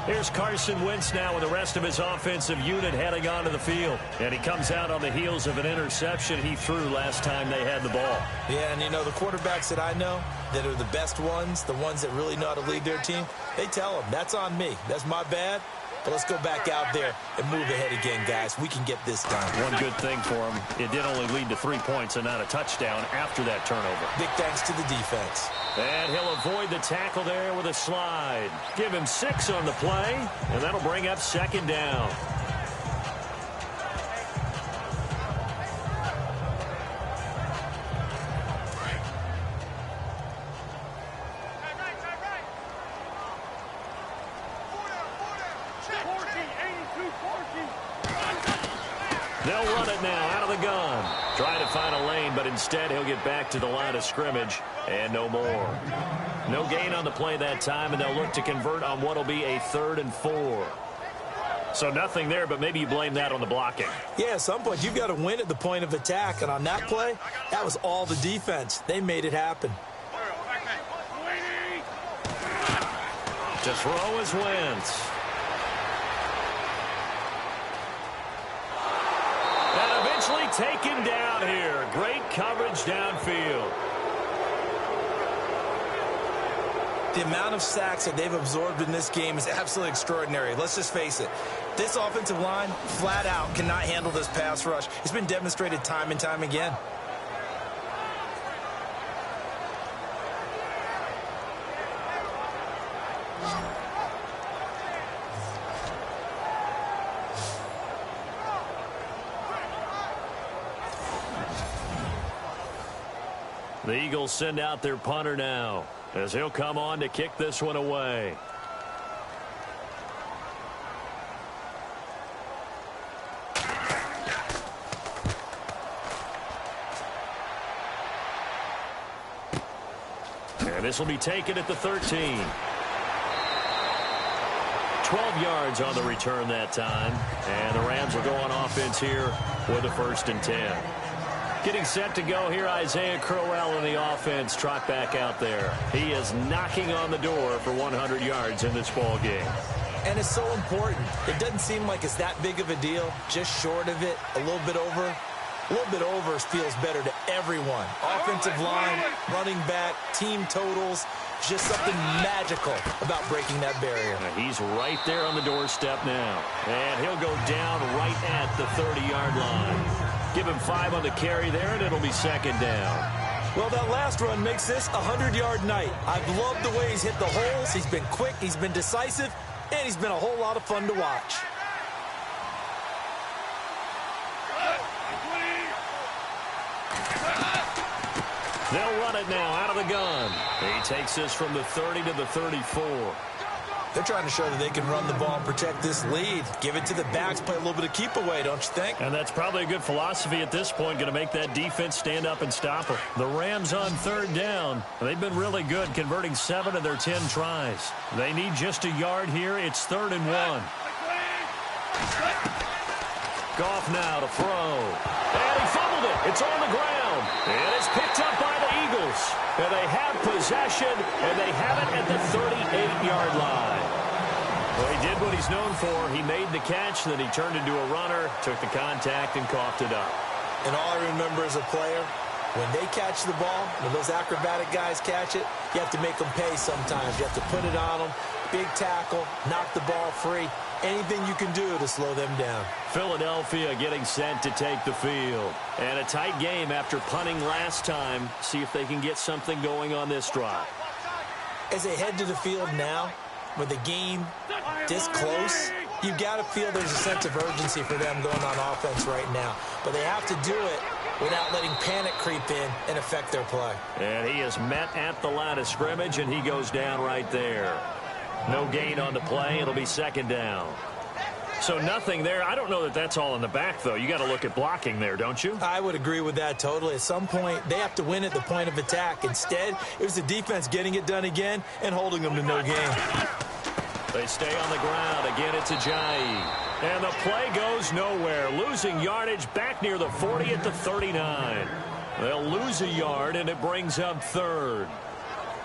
Here's Carson Wentz now with the rest of his offensive unit heading onto the field. And he comes out on the heels of an interception he threw last time they had the ball. Yeah, and you know, the quarterbacks that I know that are the best ones, the ones that really know how to lead their team, they tell them, that's on me. That's my bad. But let's go back out there and move ahead again, guys. We can get this done. One good thing for him, it did only lead to 3 points and not a touchdown after that turnover. Big thanks to the defense. And he'll avoid the tackle there with a slide. Give him 6 on the play, and that'll bring up 2nd down. They'll run it now out of the gun. Trying to find a lane, but instead he'll get back to the line of scrimmage and no more. No gain on the play that time, and they'll look to convert on what will be a 3rd and 4. So nothing there, but maybe you blame that on the blocking. Yeah, at some point you've got to win at the point of attack, and on that play, that was all the defense. They made it happen. To throw is Wentz. And eventually taken down here. Great coverage downfield. The amount of sacks that they've absorbed in this game is absolutely extraordinary. Let's just face it. This offensive line, flat out, cannot handle this pass rush. It's been demonstrated time and time again. The Eagles send out their punter now as he'll come on to kick this one away. And this will be taken at the 13. 12 yards on the return that time. And the Rams will go on offense here with a 1st and 10. Getting set to go here, Isaiah Crowell in the offense. Trot back out there. He is knocking on the door for 100 yards in this ball game. And it's so important. It doesn't seem like it's that big of a deal. Just short of it, a little bit over. A little bit over feels better to everyone. Offensive line, running back, team totals. Just something magical about breaking that barrier. He's right there on the doorstep now. And he'll go down right at the 30-yard line. Give him 5 on the carry there, and it'll be 2nd down. Well, that last run makes this a 100-yard night. I've loved the way he's hit the holes. He's been quick, he's been decisive, and he's been a whole lot of fun to watch. They'll run it now out of the gun. He takes this from the 30 to the 34. They're trying to show that they can run the ball and protect this lead. Give it to the backs, play a little bit of keep away, don't you think? And that's probably a good philosophy at this point, going to make that defense stand up and stop them. The Rams on 3rd down. They've been really good, converting 7 of their 10 tries. They need just a yard here. It's 3rd and 1. Goff now to throw. And he fumbled it. It's on the ground. And it's picked up by the Eagles. And they have possession, and they have it at the 38-yard line. Well, he did what he's known for. He made the catch, then he turned into a runner, took the contact, and coughed it up. And all I remember as a player, when they catch the ball, when those acrobatic guys catch it, you have to make them pay sometimes. You have to put it on them, big tackle, knock the ball free. Anything you can do to slow them down. Philadelphia getting set to take the field. And a tight game after punting last time. See if they can get something going on this drive. As they head to the field now, with the game this close, you've got to feel there's a sense of urgency for them going on offense right now. But they have to do it without letting panic creep in and affect their play. And he is met at the line of scrimmage, and he goes down right there. No gain on the play. It'll be 2nd down. So nothing there. I don't know that that's all in the back, though. You got to look at blocking there, don't you? I would agree with that totally. At some point, they have to win at the point of attack. Instead, it was the defense getting it done again and holding them to no gain. They stay on the ground. Again, it's Ajayi. And the play goes nowhere. Losing yardage back near the 40 at the 39. They'll lose a yard, and it brings up 3rd.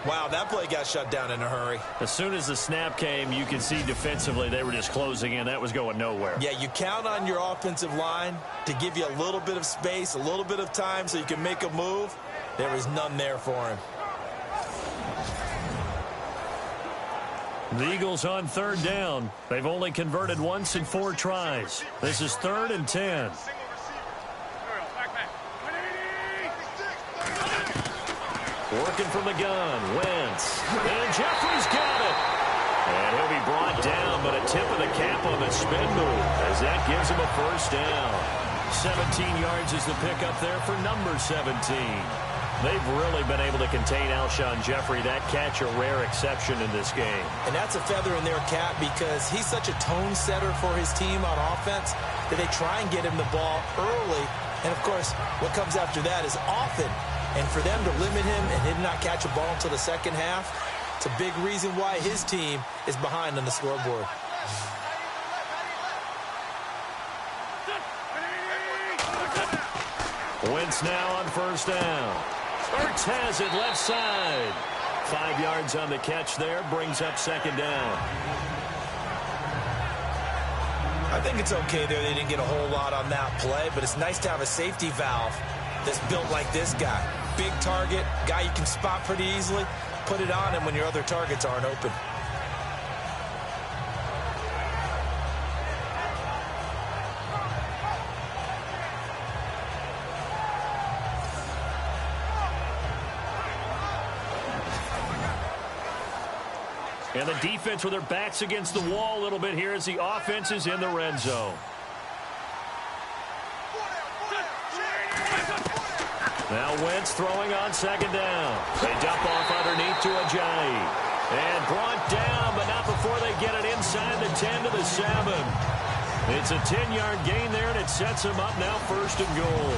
Wow, that play got shut down in a hurry. As soon as the snap came, you could see defensively they were just closing in. That was going nowhere. Yeah, you count on your offensive line to give you a little bit of space, a little bit of time so you can make a move. There was none there for him. The Eagles on third down. They've only converted once in 4 tries. This is 3rd and 10. Working from the gun, Wentz. And Jeffrey's got it. And he'll be brought down, but a tip of the cap on the spin move as that gives him a first down. 17 yards is the pickup there for number 17. They've really been able to contain Alshon Jeffrey. That catch a rare exception in this game. And that's a feather in their cap because he's such a tone setter for his team on offense that they try and get him the ball early. And, of course, what comes after that is often. And for them to limit him and him not catch a ball until the second half, it's a big reason why his team is behind on the scoreboard. Wentz now on first down. Ertz has it left side. 5 yards on the catch there, brings up second down. I think it's okay there. They didn't get a whole lot on that play, but it's nice to have a safety valve that's built like this guy. Big target, guy you can spot pretty easily. Put it on him when your other targets aren't open. And the defense with their backs against the wall a little bit here as the offense is in the red zone. Now Wentz throwing on second down. They dump off underneath to Ajayi. And brought down, but not before they get it inside the 10 to the 7. It's a 10-yard gain there, and it sets them up now 1st and goal.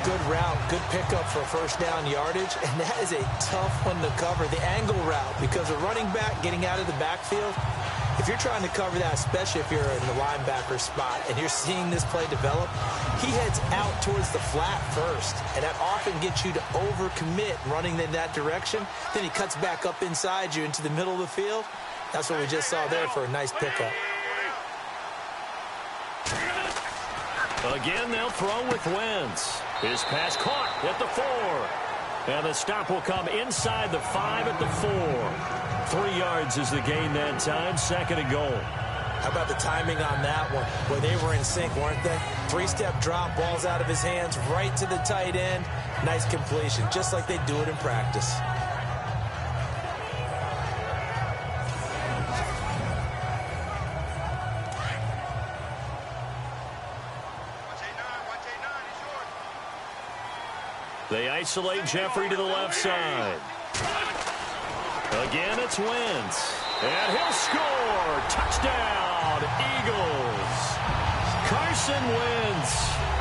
Good route, good pickup for first down yardage, and that is a tough one to cover, the angle route, because a running back getting out of the backfield, if you're trying to cover that, especially if you're in the linebacker spot and you're seeing this play develop, he heads out towards the flat first, and that often gets you to overcommit running in that direction. Then he cuts back up inside you into the middle of the field. That's what we just saw there for a nice pickup. Again, they'll throw with Wentz. His pass caught at the 4. And the stop will come inside the 5 at the 4. 3 yards is the gain that time, 2nd and goal. How about the timing on that one? Where they were in sync, weren't they? 3-step drop, balls out of his hands, right to the tight end. Nice completion, just like they do it in practice. They isolate Jeffrey to the left side. Again, it's Wentz. And he'll score. Touchdown, Eagles. Carson Wentz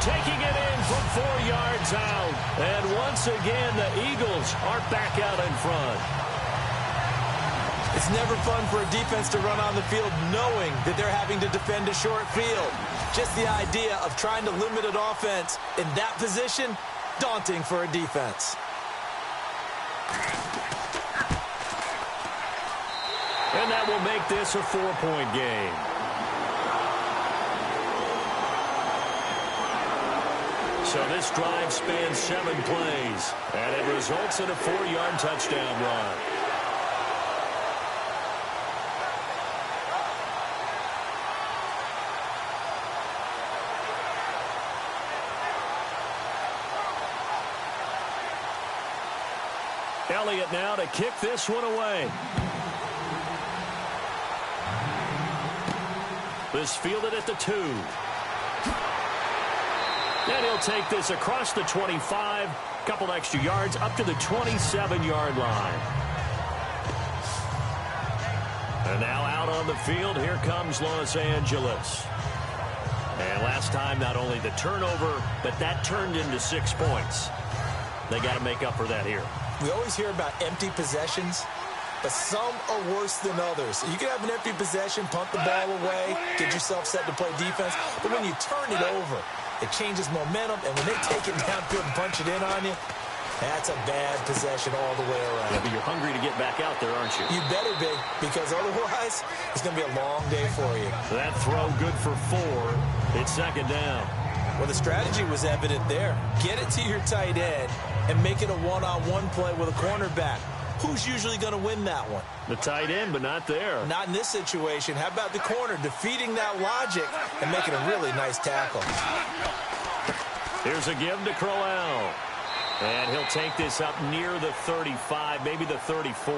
taking it in from 4 yards out. And once again, the Eagles are back out in front. It's never fun for a defense to run on the field knowing that they're having to defend a short field. Just the idea of trying to limit an offense in that position, daunting for a defense. And that will make this a 4-point game. So this drive spans 7 plays, and it results in a 4-yard touchdown run. Elliott now to kick this one away. This fielded at the 2. And he'll take this across the 25. Couple extra yards up to the 27-yard line. And now out on the field, here comes Los Angeles. And last time, not only the turnover, but that turned into 6 points. They got to make up for that here. We always hear about empty possessions, but some are worse than others. You can have an empty possession, punt the ball away, get yourself set to play defense, but when you turn it over, it changes momentum, and when they take it downfield and punch it in on you, that's a bad possession all the way around. Yeah, but you're hungry to get back out there, aren't you? You better be, because otherwise, it's going to be a long day for you. That throw good for 4. It's 2nd down. Well, the strategy was evident there. Get it to your tight end and make it a one-on-one play with a cornerback. who's usually going to win that one? The tight end, but not there. Not in this situation. How about the corner defeating that logic and making a really nice tackle? Here's a give to Crowell. And he'll take this up near the 35, maybe the 34.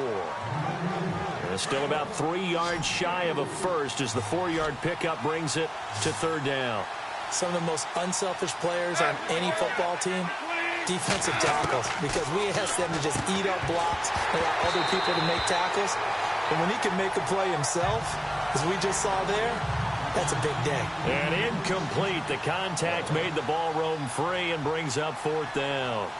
And still about 3 yards shy of a first as the 4-yard pickup brings it to third down. Some of the most unselfish players on any football team, defensive tackles, because we ask them to just eat up blocks and allow other people to make tackles. But when he can make a play himself, as we just saw there, that's a big day. And incomplete. The contact made the ball roam free and brings up fourth down.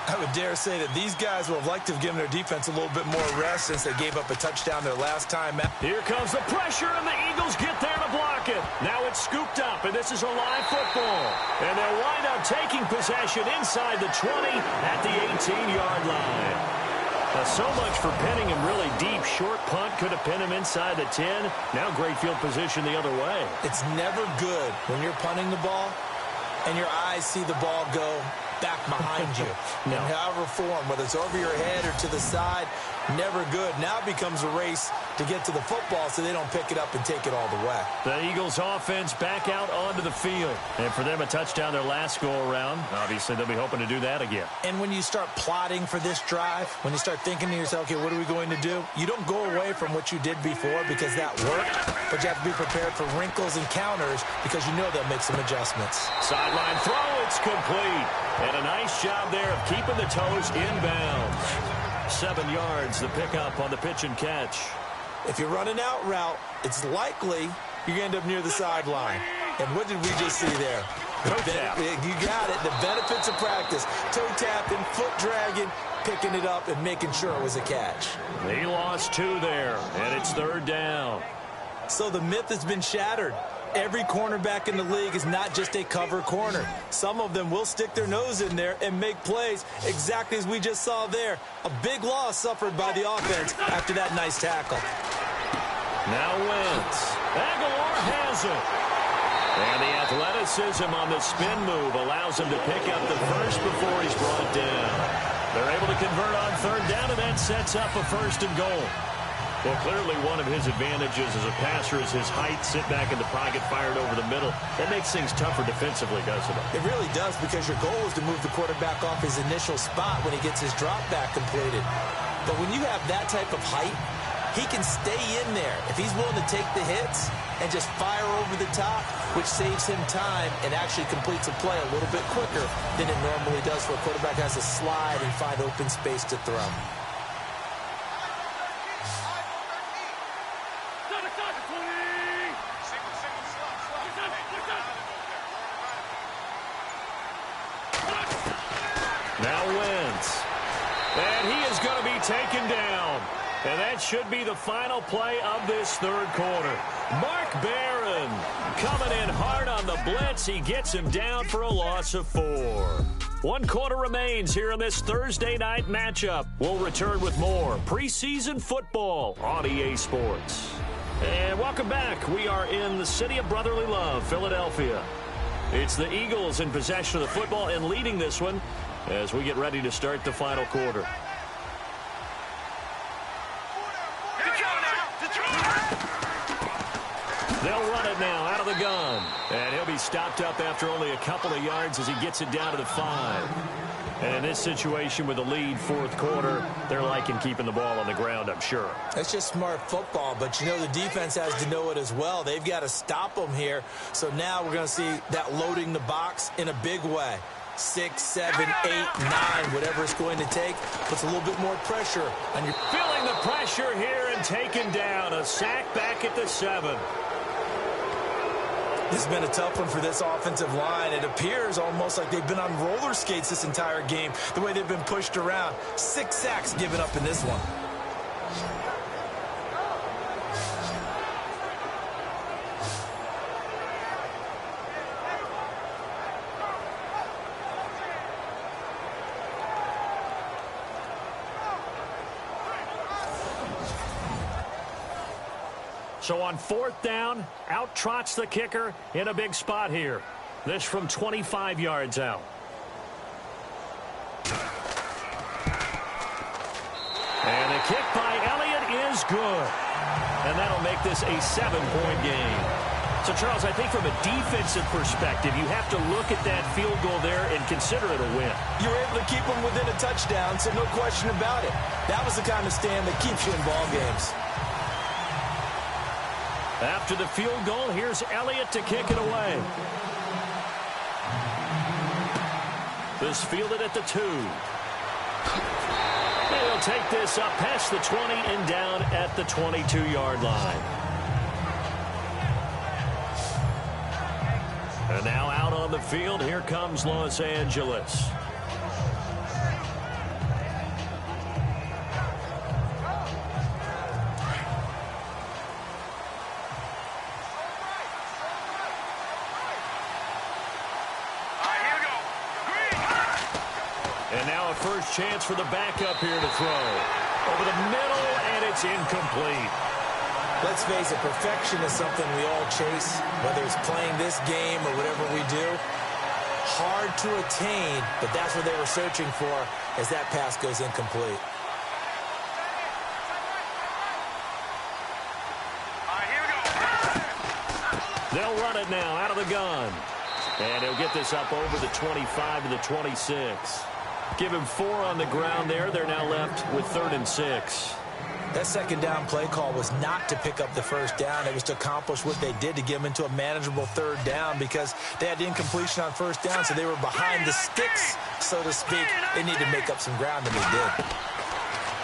I would dare say that these guys would have liked to have given their defense a little bit more rest since they gave up a touchdown their last time. Here comes the pressure, and the Eagles get there to block it. Now it's scooped up, and this is a live football. And they'll wind up taking possession inside the 20 at the 18-yard line. So much for pinning him really deep. Short punt could have pinned him inside the 10. Now great field position the other way. It's never good when you're punting the ball and your eyes see the ball go back behind you. No. In however form, whether it's over your head or to the side, never good. Now it becomes a race to get to the football so they don't pick it up and take it all the way. The Eagles offense back out onto the field. And for them, a touchdown their last go-around. Obviously, they'll be hoping to do that again. And when you start plotting for this drive, when you start thinking to yourself, okay, what are we going to do? You don't go away from what you did before because that worked, but you have to be prepared for wrinkles and counters because you know they'll make some adjustments. Sideline throw, it's complete. And a nice job there of keeping the toes inbounds. 7 yards, the pickup on the pitch and catch. If you run an out route, it's likely you're going to end up near the sideline. And what did we just see there? Toe tap. You got it. The benefits of practice. Toe tapping, foot dragging, picking it up, and making sure it was a catch. They lost 2 there, and it's third down. So the myth has been shattered. Every cornerback in the league is not just a cover corner. Some of them will stick their nose in there and make plays exactly as we just saw there. A big loss suffered by the offense after that nice tackle. Now Wentz. Aguilar has it. And the athleticism on the spin move allows him to pick up the first before he's brought down. They're able to convert on third down, and that sets up a first and goal. Well, clearly one of his advantages as a passer is his height, sit back in the pocket, fired over the middle. That makes things tougher defensively, doesn't it? It really does, because your goal is to move the quarterback off his initial spot when he gets his drop back completed. But when you have that type of height, he can stay in there if he's willing to take the hits and just fire over the top, which saves him time and actually completes a play a little bit quicker than it normally does where a quarterback has to slide and find open space to throw. Now Wentz. And he is going to be taken down. And that should be the final play of this third quarter. Mark Barron coming in hard on the blitz. He gets him down for a loss of 4. 1 quarter remains here in this Thursday night matchup. We'll return with more preseason football on EA Sports. And welcome back. We are in the city of brotherly love, Philadelphia. It's the Eagles in possession of the football and leading this one as we get ready to start the final quarter. They'll run it now out of the gun. And he'll be stopped up after only a couple of yards as he gets it down to the 5. And in this situation with the lead, fourth quarter, they're liking keeping the ball on the ground, I'm sure. That's just smart football, but you know the defense has to know it as well. They've got to stop them here. So now we're going to see that loading the box in a big way. 6, 7, 8, 9, whatever it's going to take, puts a little bit more pressure on your... Feeling the pressure here and taken down. A sack back at the 7. This has been a tough one for this offensive line. It appears almost like they've been on roller skates this entire game, the way they've been pushed around. 6 sacks given up in this one. So on fourth down, out trots the kicker in a big spot here. This from 25 yards out. kick by Elliott is good. And that'll make this a 7-point game. So, Charles, I think from a defensive perspective, you have to look at that field goal there and consider it a win. You were able to keep them within a touchdown, so no question about it. That was the kind of stand that keeps you in ball games. After the field goal, here's Elliott to kick it away. This fielded at the 2. He'll take this up past the 20 and down at the 22-yard line. And now out on the field, here comes Los Angeles. And now a first chance for the backup here to throw. Over the middle, and it's incomplete. Let's face it, perfection is something we all chase, whether it's playing this game or whatever we do. Hard to attain, but that's what they were searching for as that pass goes incomplete. They'll run it now out of the gun. And he'll get this up over the 25 to the 26. Give him 4 on the ground there. They're now left with 3rd and 6. That second down play call was not to pick up the first down. It was to accomplish what they did to get them into a manageable 3rd down because they had the incompletion on first down, so they were behind the sticks, so to speak. They needed to make up some ground, and they did.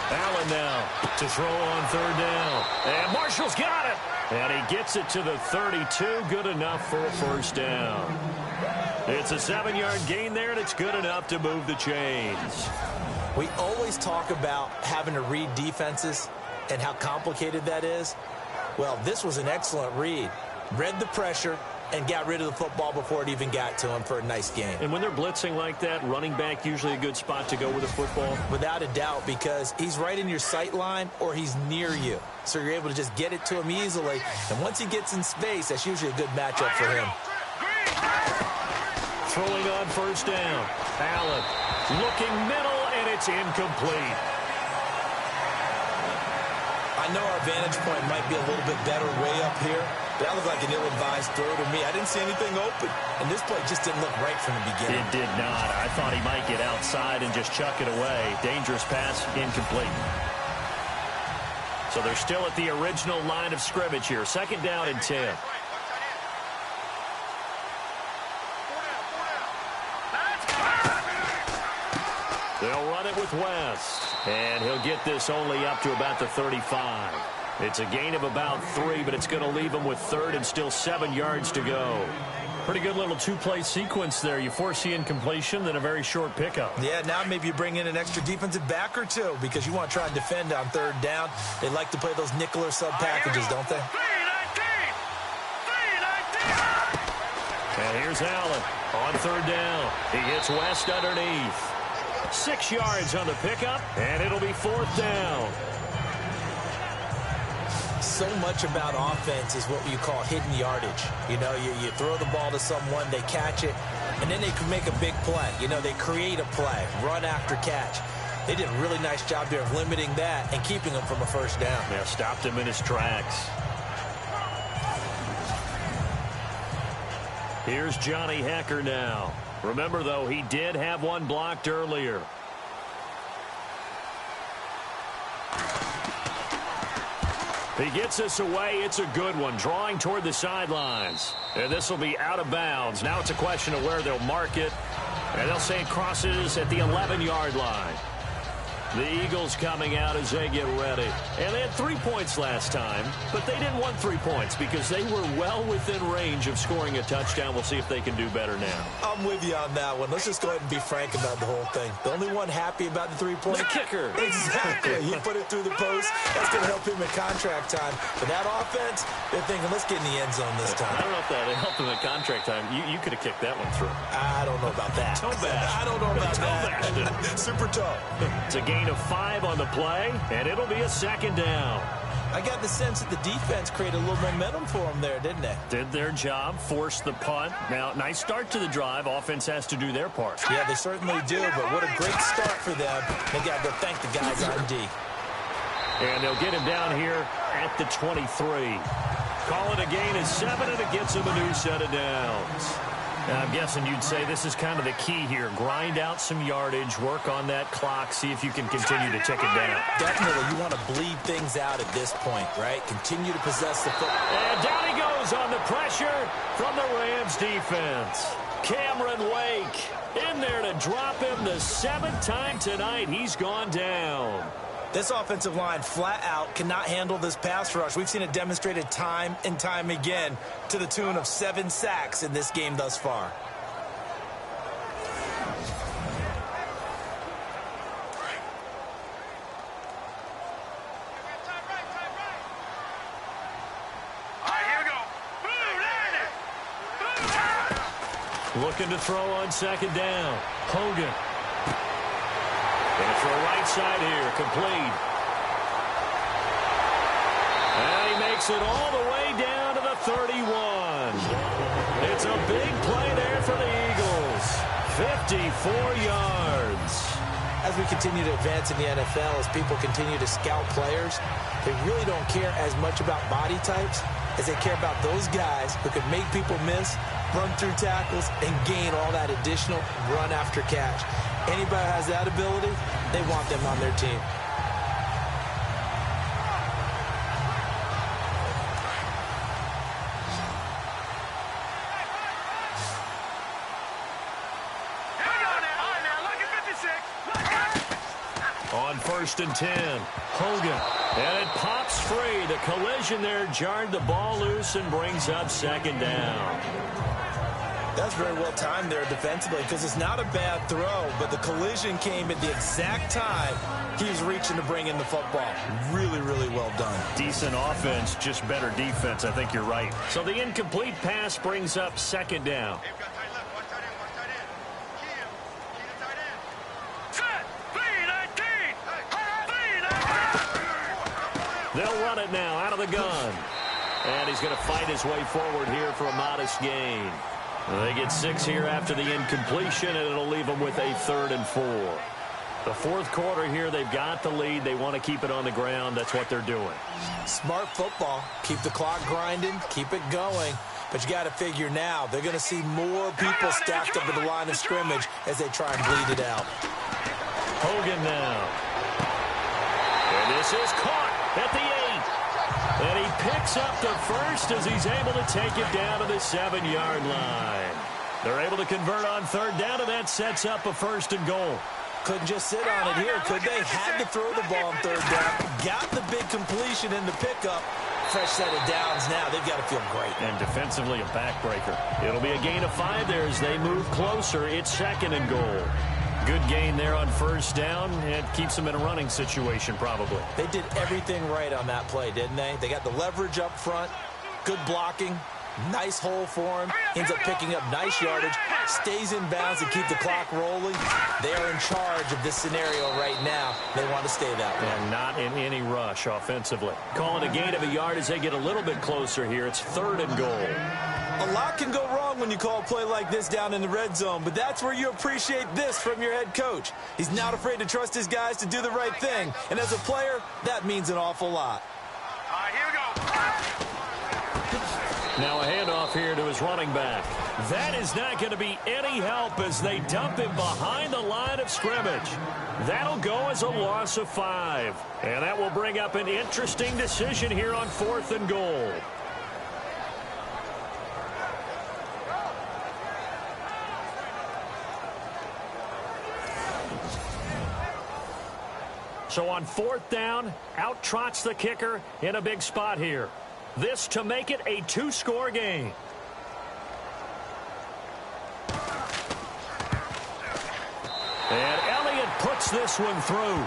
Allen now to throw on 3rd down. And Marshall's got it. And he gets it to the 32. Good enough for a first down. It's a 7-yard gain there, and it's good enough to move the chains. We always talk about having to read defenses and how complicated that is. Well, this was an excellent read. Read the pressure and got rid of the football before it even got to him for a nice game. And when they're blitzing like that, running back usually a good spot to go with the football? Without a doubt, because he's right in your sight line or he's near you. So you're able to just get it to him easily. And once he gets in space, that's usually a good matchup for him. Throwing on first down. Allen looking middle, and it's incomplete. I know our vantage point might be a little bit better way up here, but that looked like an ill-advised throw to me. I didn't see anything open, and this play just didn't look right from the beginning. It did not. I thought he might get outside and just chuck it away. Dangerous pass, incomplete. So they're still at the original line of scrimmage here. 2nd down and 10. They'll run it with West. And he'll get this only up to about the 35. It's a gain of about 3, but it's going to leave him with 3rd and still 7 yards to go. Pretty good little 2-play sequence there. You force the incompletion, then a very short pickup. Yeah, now maybe you bring in an extra defensive back or 2 because you want to try and defend on 3rd down. They like to play those nickel or sub packages, don't they? And here's Allen on 3rd down. He hits West underneath. 6 yards on the pickup, and it'll be 4th down. So much about offense is what you call hidden yardage. You know, you throw the ball to someone, they catch it, and then they can make a big play. You know, they create a play, run after catch. They did a really nice job there of limiting that and keeping him from a first down. Yeah, stopped him in his tracks. Here's Johnny Hekker now. Remember, though, he did have one blocked earlier. He gets this away. It's a good one. Drawing toward the sidelines. And this will be out of bounds. Now it's a question of where they'll mark it. And they'll say it crosses at the 11-yard line. The Eagles coming out as they get ready. And they had 3 points last time, but they didn't want 3 points because they were well within range of scoring a touchdown. We'll see if they can do better now. I'm with you on that one. Let's just go ahead and be frank about the whole thing. The only one happy about the 3-point. The kicker. Exactly. He put it through the post. That's going to help him in contract time. But that offense, they're thinking, let's get in the end zone this time. I don't know if that helped him in contract time. You could have kicked that one through. I don't know about that. Toe bash. I don't know about that. Super toe. It's a gain of 5 on the play, and it'll be a 2nd down. I got the sense that the defense created a little momentum for them there, didn't they? Did their job, forced the punt. Now, nice start to the drive. Offense has to do their part. Yeah, they certainly do, but what a great start for them. They got to go thank the guys on D. And they'll get him down here at the 23. Call it a gain of 7, and it gets him a new set of downs. Now, I'm guessing you'd say this is kind of the key here. Grind out some yardage, work on that clock, see if you can continue to tick it down. Definitely, you want to bleed things out at this point, right? Continue to possess the football. And down he goes on the pressure from the Rams defense. Cameron Wake in there to drop him the 7th time tonight. He's gone down. This offensive line flat out cannot handle this pass rush. We've seen it demonstrated time and time again to the tune of 7 sacks in this game thus far. Looking to throw on 2nd down. Hogan. Going to throw right side here. Complete. And he makes it all the way down to the 31. It's a big play there for the Eagles. 54 yards. As we continue to advance in the NFL, as people continue to scout players, they really don't care as much about body types as they care about those guys who can make people miss, run through tackles, and gain all that additional run after catch. Anybody who has that ability, they want them on their team. On 1st and 10, Hogan. And it pops free. The collision there jarred the ball loose and brings up 2nd down. That's very well timed there defensively because it's not a bad throw, but the collision came at the exact time he was reaching to bring in the football. Really, really well done. Decent offense, just better defense. I think you're right. So the incomplete pass brings up 2nd down. They'll run it now out of the gun. And he's going to fight his way forward here for a modest gain. They get 6 here after the incompletion, and it'll leave them with a 3rd and 4. The 4th quarter here, they've got the lead. They want to keep it on the ground. That's what they're doing. Smart football. Keep the clock grinding. Keep it going. But you got to figure now, they're going to see more people stacked up at the line of scrimmage as they try and bleed it out. Hogan now. And this is caught at the 8. And he picks up the first as he's able to take it down to the 7-yard line. They're able to convert on 3rd down, and that sets up a 1st and goal. Couldn't just sit on it here, could they? Had to throw the ball on 3rd down. Got the big completion in the pickup. Fresh set of downs now. They've got to feel great. And defensively, a backbreaker. It'll be a gain of 5 there as they move closer. It's 2nd and goal. Good gain there on 1st down. It keeps them in a running situation, probably. They did everything right on that play, didn't they? They got the leverage up front, good blocking, nice hole for him, ends up picking up nice yardage, stays in bounds to keep the clock rolling. They are in charge of this scenario right now. They want to stay that way. And not in any rush offensively. Calling a gain of a yard as they get a little bit closer here. It's 3rd and goal. A lot can go wrong when you call a play like this down in the red zone, but that's where you appreciate this from your head coach. He's not afraid to trust his guys to do the right thing, and as a player, that means an awful lot. All right, here we go. Now a handoff here to his running back. That is not going to be any help as they dump him behind the line of scrimmage. That'll go as a loss of 5, and that will bring up an interesting decision here on 4th and goal. So on 4th down, out trots the kicker in a big spot here. This to make it a 2-score game. And Elliott puts this one through.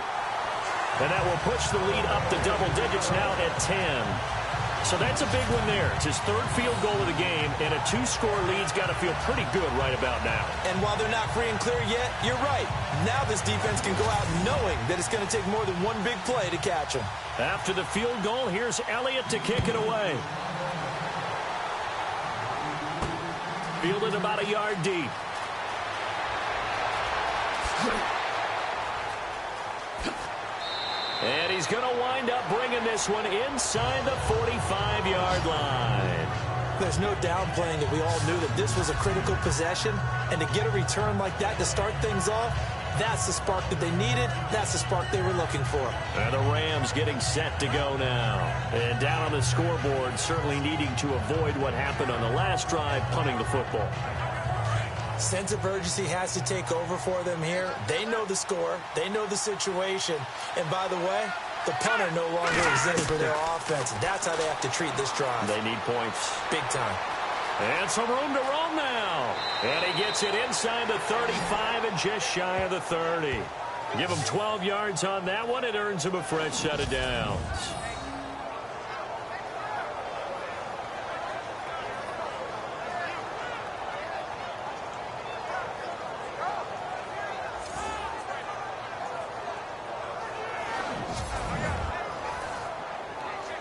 And that will push the lead up to double digits now at 10. So that's a big one there. It's his 3rd field goal of the game, and a 2-score lead's got to feel pretty good right about now. And while they're not free and clear yet, you're right. Now this defense can go out knowing that it's going to take more than one big play to catch them. After the field goal, here's Elliott to kick it away. Fielded about a yard deep. And he's going to wind up bringing this one inside the 45-yard line. There's no downplaying that we all knew that this was a critical possession, and to get a return like that to start things off, that's the spark that they needed. That's the spark they were looking for. And the Rams getting set to go now. And down on the scoreboard, certainly needing to avoid what happened on the last drive, punting the football. Sense of urgency has to take over for them here. They know the score. They know the situation. And by the way, the punter no longer exists for their offense. That's how they have to treat this drive. They need points. Big time. And some room to roam now. And he gets it inside the 35 and just shy of the 30. Give him 12 yards on that one. It earns him a fresh set of downs.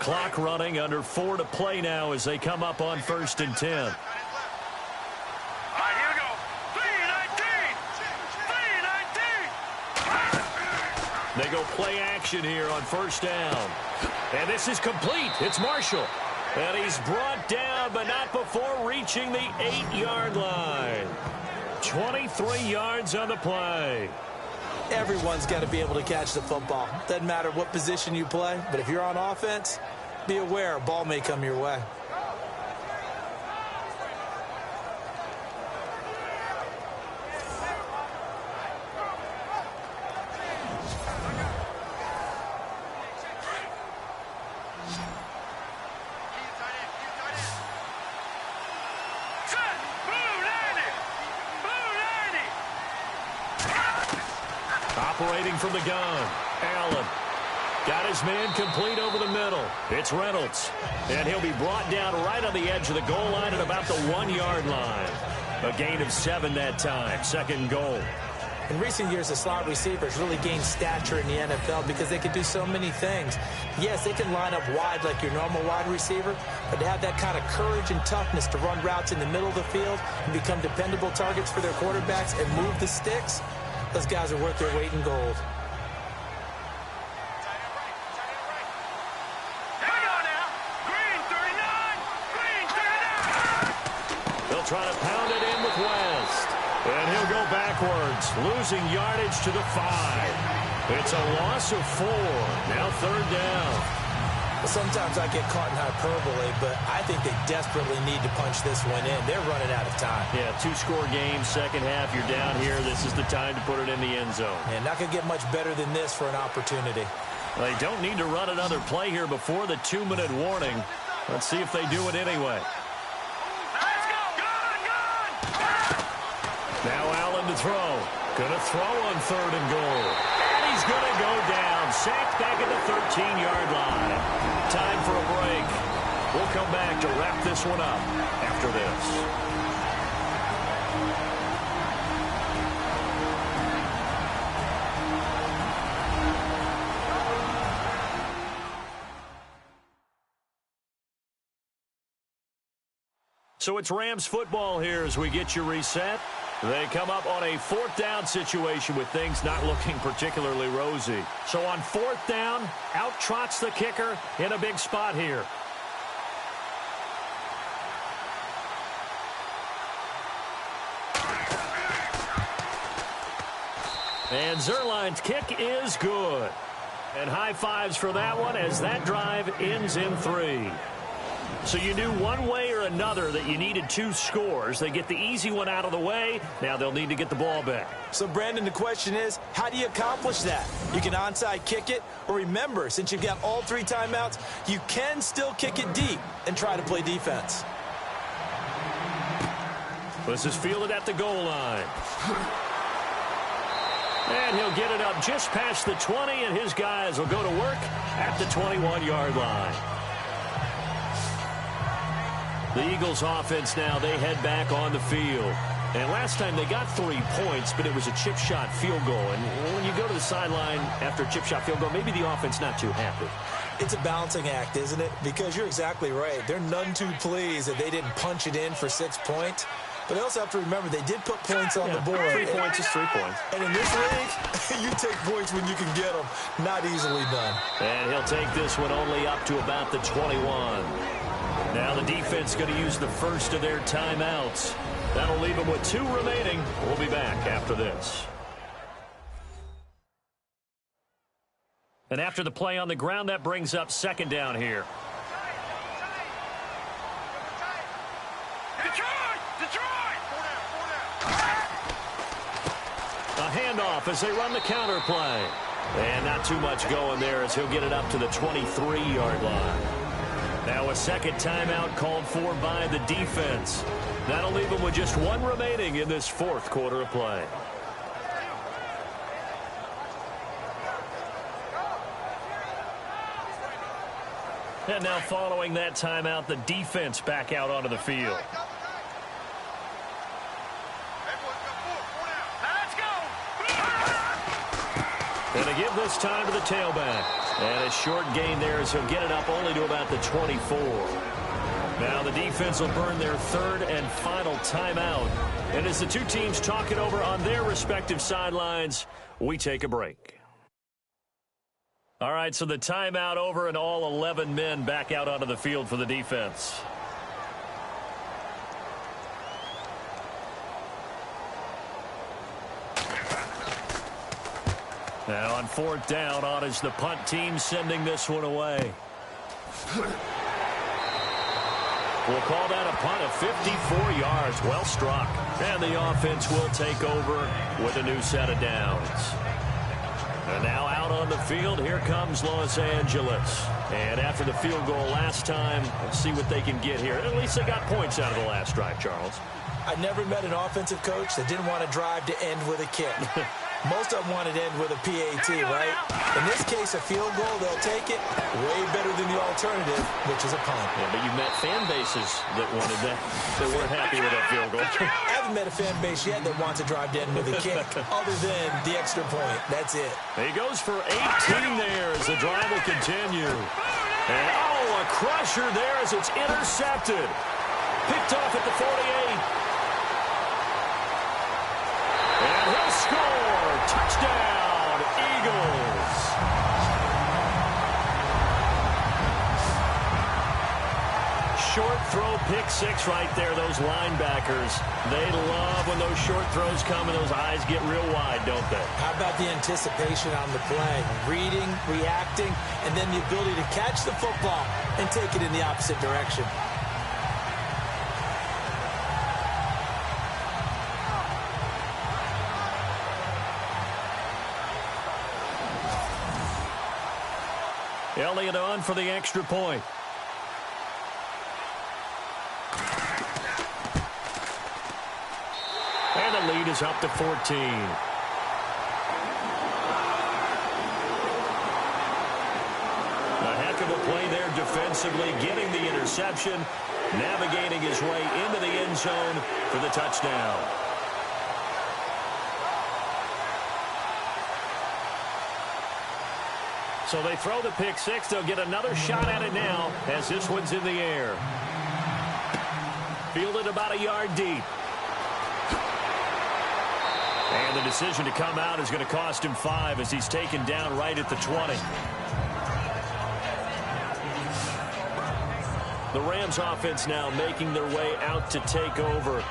Clock running, under 4 to play now as they come up on 1st and 10. All right, here we go. 3-19. They go play action here on 1st down. And this is complete. It's Marshall. And he's brought down, but not before reaching the 8-yard line. 23 yards on the play. Everyone's got to be able to catch the football. Doesn't matter what position you play, but if you're on offense, be aware a ball may come your way. Operating from the gun, Allen. Got his man complete over the middle. It's Reynolds. And he'll be brought down right on the edge of the goal line at about the 1-yard line. A gain of 7 that time. 2nd goal. In recent years, the slot receivers really gained stature in the NFL because they can do so many things. Yes, they can line up wide like your normal wide receiver, but to have that kind of courage and toughness to run routes in the middle of the field and become dependable targets for their quarterbacks and move the sticks, those guys are worth their weight in gold. They'll try to pound it in with West. And he'll go backwards, losing yardage to the 5. It's a loss of 4. Now 3rd down. Sometimes I get caught in hyperbole, but I think they desperately need to punch this one in. They're running out of time. Yeah, 2-score game, second half, you're down here. This is the time to put it in the end zone. And not going to get much better than this for an opportunity. They don't need to run another play here before the 2-minute warning. Let's see if they do it anyway. Now Allen to throw. Going to throw on 3rd and goal. And he's going to go down. Sacked back at the 13-yard line. Time for a break. We'll come back to wrap this one up after this. So it's Rams football here as we get you reset. They come up on a 4th down situation with things not looking particularly rosy. So on 4th down, out trots the kicker in a big spot here. And Zuerlein's kick is good. And high fives for that one as that drive ends in 3. So you knew one way or another that you needed 2 scores. They get the easy one out of the way. Now they'll need to get the ball back. So, Brandon, the question is, how do you accomplish that? You can onside kick it, or remember, since you've got all 3 timeouts, you can still kick it deep and try to play defense. This is fielded at the goal line. And he'll get it up just past the 20, and his guys will go to work at the 21-yard line. The Eagles offense now, they head back on the field. And last time they got 3 points, but it was a chip shot field goal. And when you go to the sideline after a chip shot field goal, maybe the offense not too happy. It's a balancing act, isn't it? Because you're exactly right. They're none too pleased that they didn't punch it in for 6 points. But they also have to remember they did put points on the board. 3 points is 3 points. And in this league, you take points when you can get them. Not easily done. And he'll take this one only up to about the 21. Now the defense going to use the first of their timeouts. That'll leave them with 2 remaining. We'll be back after this. And after the play on the ground, that brings up second down here. A handoff as they run the counter play. And not too much going there as he'll get it up to the 23-yard line. Now a second timeout called for by the defense. That'll leave them with just 1 remaining in this fourth quarter of play. And now following that timeout, the defense back out onto the field. And they give this time to the tailback. And a short gain there as he'll get it up only to about the 24. Now the defense will burn their third and final timeout. And as the two teams talk it over on their respective sidelines, we take a break. All right, so the timeout over and all 11 men back out onto the field for the defense. Now on fourth down, on is the punt team sending this one away. We'll call that a punt of 54 yards. Well struck. And the offense will take over with a new set of downs. And now out on the field, here comes Los Angeles. And after the field goal last time, let's see what they can get here. At least they got points out of the last drive, Charles. I never met an offensive coach that didn't want to drive to end with a kick. Most of them want it to end with a PAT, right? In this case, a field goal, they'll take it way better than the alternative, which is a punt. Yeah, but you met fan bases that wanted that. They weren't happy with that field goal. I haven't met a fan base yet that wants to drive to end with a kick, other than the extra point. That's it. He goes for 18 there as the drive will continue. And, a crusher there as it's intercepted. Picked off at the 48. And he'll score. Touchdown, Eagles. Short throw, pick six right there. Those linebackers, they love when those short throws come and those eyes get real wide, don't they? How about the anticipation on the play? Reading, reacting, and then the ability to catch the football and take it in the opposite direction. Elliott on for the extra point. And the lead is up to 14. A heck of a play there defensively, getting the interception, navigating his way into the end zone for the touchdown. So they throw the pick six. They'll get another shot at it now as this one's in the air. Fielded about a yard deep. And the decision to come out is going to cost him 5 as he's taken down right at the 20. The Rams offense now making their way out to take over.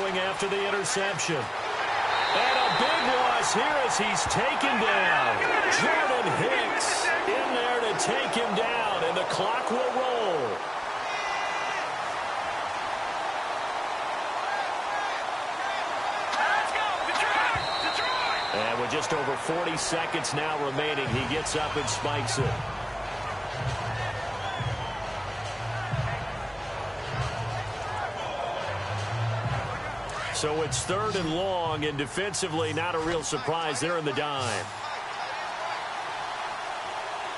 After the interception. And a big loss here as he's taken down. Jordan Hicks in there to take him down, and the clock will roll. Let's go, Detroit! And with just over 40 seconds now remaining, he gets up and spikes it. So it's third and long, and defensively not a real surprise. They're in the dime.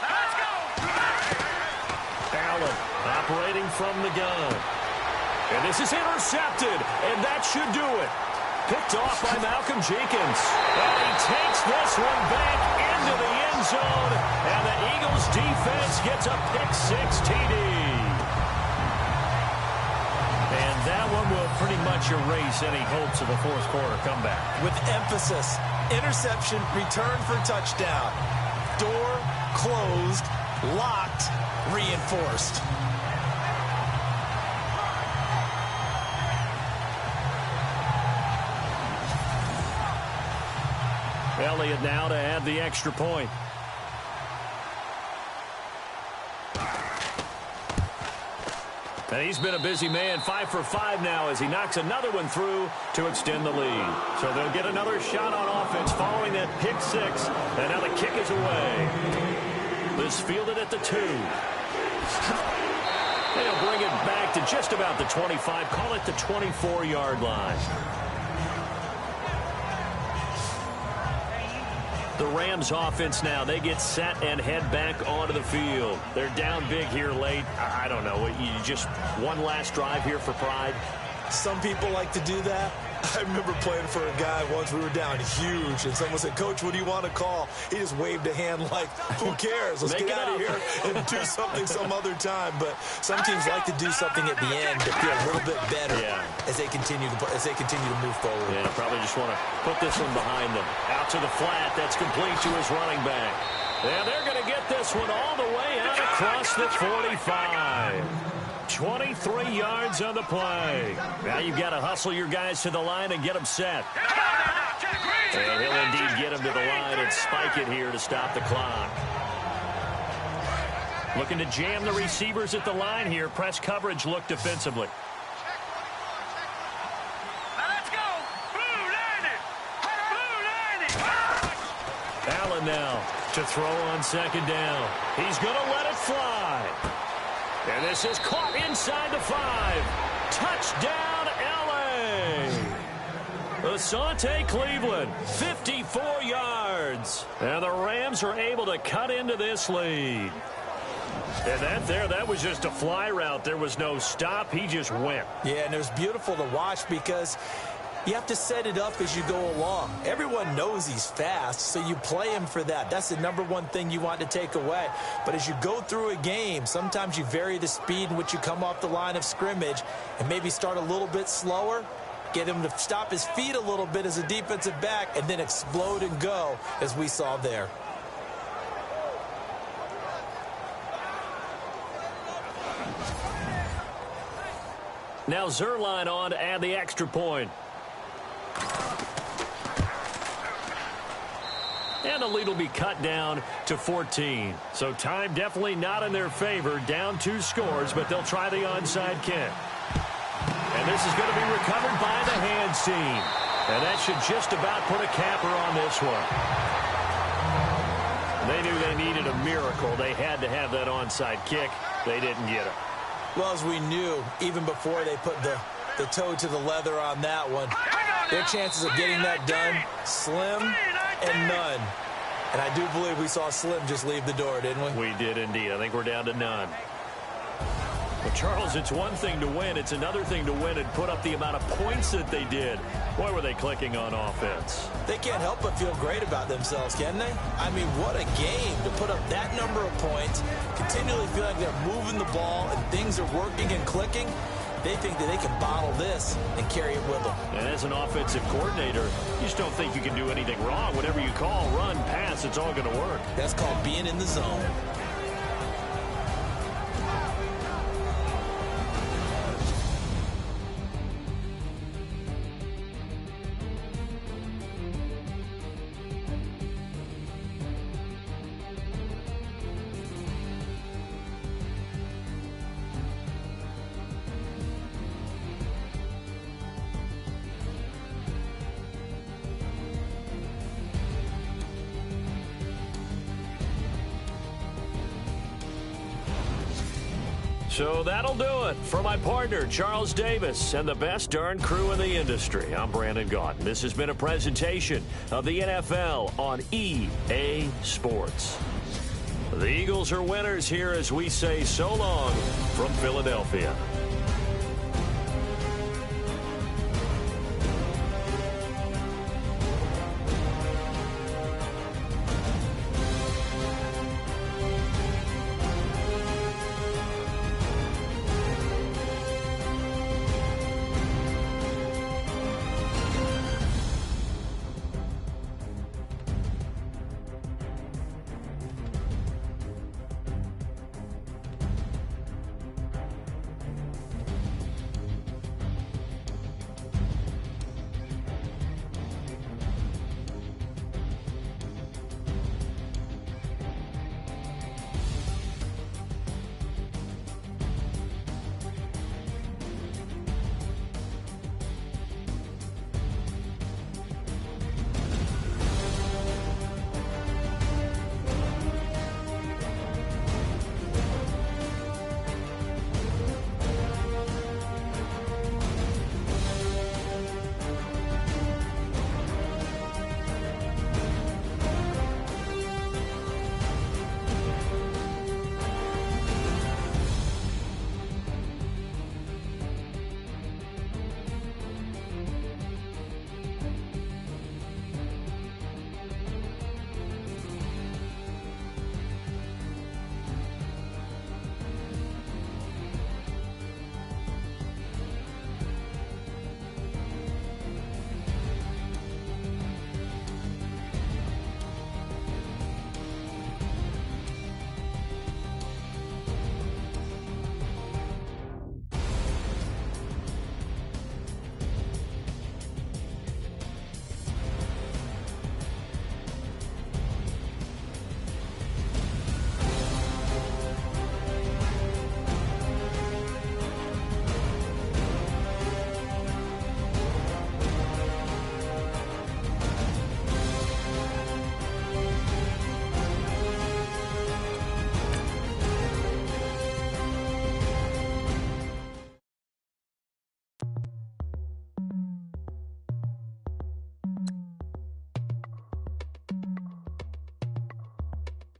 Let's go! Allen Operating from the gun. And this is intercepted, and that should do it. Picked off by Malcolm Jenkins. And he takes this one back into the end zone, and the Eagles defense gets a pick-6 TD. And that one will pretty much erase any hopes of a fourth quarter comeback. With emphasis, interception, return for touchdown. Door closed, locked, reinforced. Elliott now to add the extra point. And he's been a busy man, 5 for 5 now as he knocks another one through to extend the lead. So they'll get another shot on offense following that pick-6. And now the kick is away. This fielded at the 2. They'll bring it back to just about the 25. Call it the 24-yard line. The Rams offense now, they get set and head back onto the field. They're down big here late. I don't know. You just one last drive here for pride. Some people like to do that. I remember playing for a guy once. We were down huge, and someone said, "Coach, what do you want to call?" He just waved a hand like, "Who cares? Let's get out of here and do something some other time." But some teams like to do something at the end to feel a little bit better as they continue to move forward. Yeah, probably just want to put this one behind them. Out to the flat. That's complete to his running back. Yeah, they're going to get this one all the way out across the 45. 23 yards on the play. Now you've got to hustle your guys to the line and get them set. And he'll indeed get them to the line and spike it here to stop the clock. Looking to jam the receivers at the line here. Press coverage look defensively. Let's go. Allen now to throw on second down. He's going to let it fly. And this is caught inside the 5. Touchdown, L.A. Asante Cleveland, 54 yards. And the Rams are able to cut into this lead. And that was just a fly route. There was no stop. He just went. Yeah, and it was beautiful to watch because you have to set it up as you go along. Everyone knows he's fast, so you play him for that. That's the number one thing you want to take away. But as you go through a game, sometimes you vary the speed in which you come off the line of scrimmage and maybe start a little bit slower, get him to stop his feet a little bit as a defensive back, and then explode and go, as we saw there. Now Zuerlein on to add the extra point. And the lead will be cut down to 14. So time definitely not in their favor. Down 2 scores, but they'll try the onside kick. And this is going to be recovered by the hands team. And that should just about put a capper on this one. They knew they needed a miracle. They had to have that onside kick. They didn't get it. Well, as we knew, even before they put the toe to the leather on that one, their chances of getting that done, slim and none. And I do believe we saw Slim just leave the door, didn't we? We did indeed. I think we're down to none. But Charles, it's one thing to win. It's another thing to win and put up the amount of points that they did. Boy, were they clicking on offense. They can't help but feel great about themselves, can they? I mean, what a game to put up that number of points, continually feel like they're moving the ball and things are working and clicking. They think that they can bottle this and carry it with them. And as an offensive coordinator, you just don't think you can do anything wrong. Whatever you call, run, pass, it's all going to work. That's called being in the zone. So that'll do it for my partner, Charles Davis, and the best darn crew in the industry. I'm Brandon Gaudin. This has been a presentation of the NFL on EA Sports. The Eagles are winners here as we say so long from Philadelphia.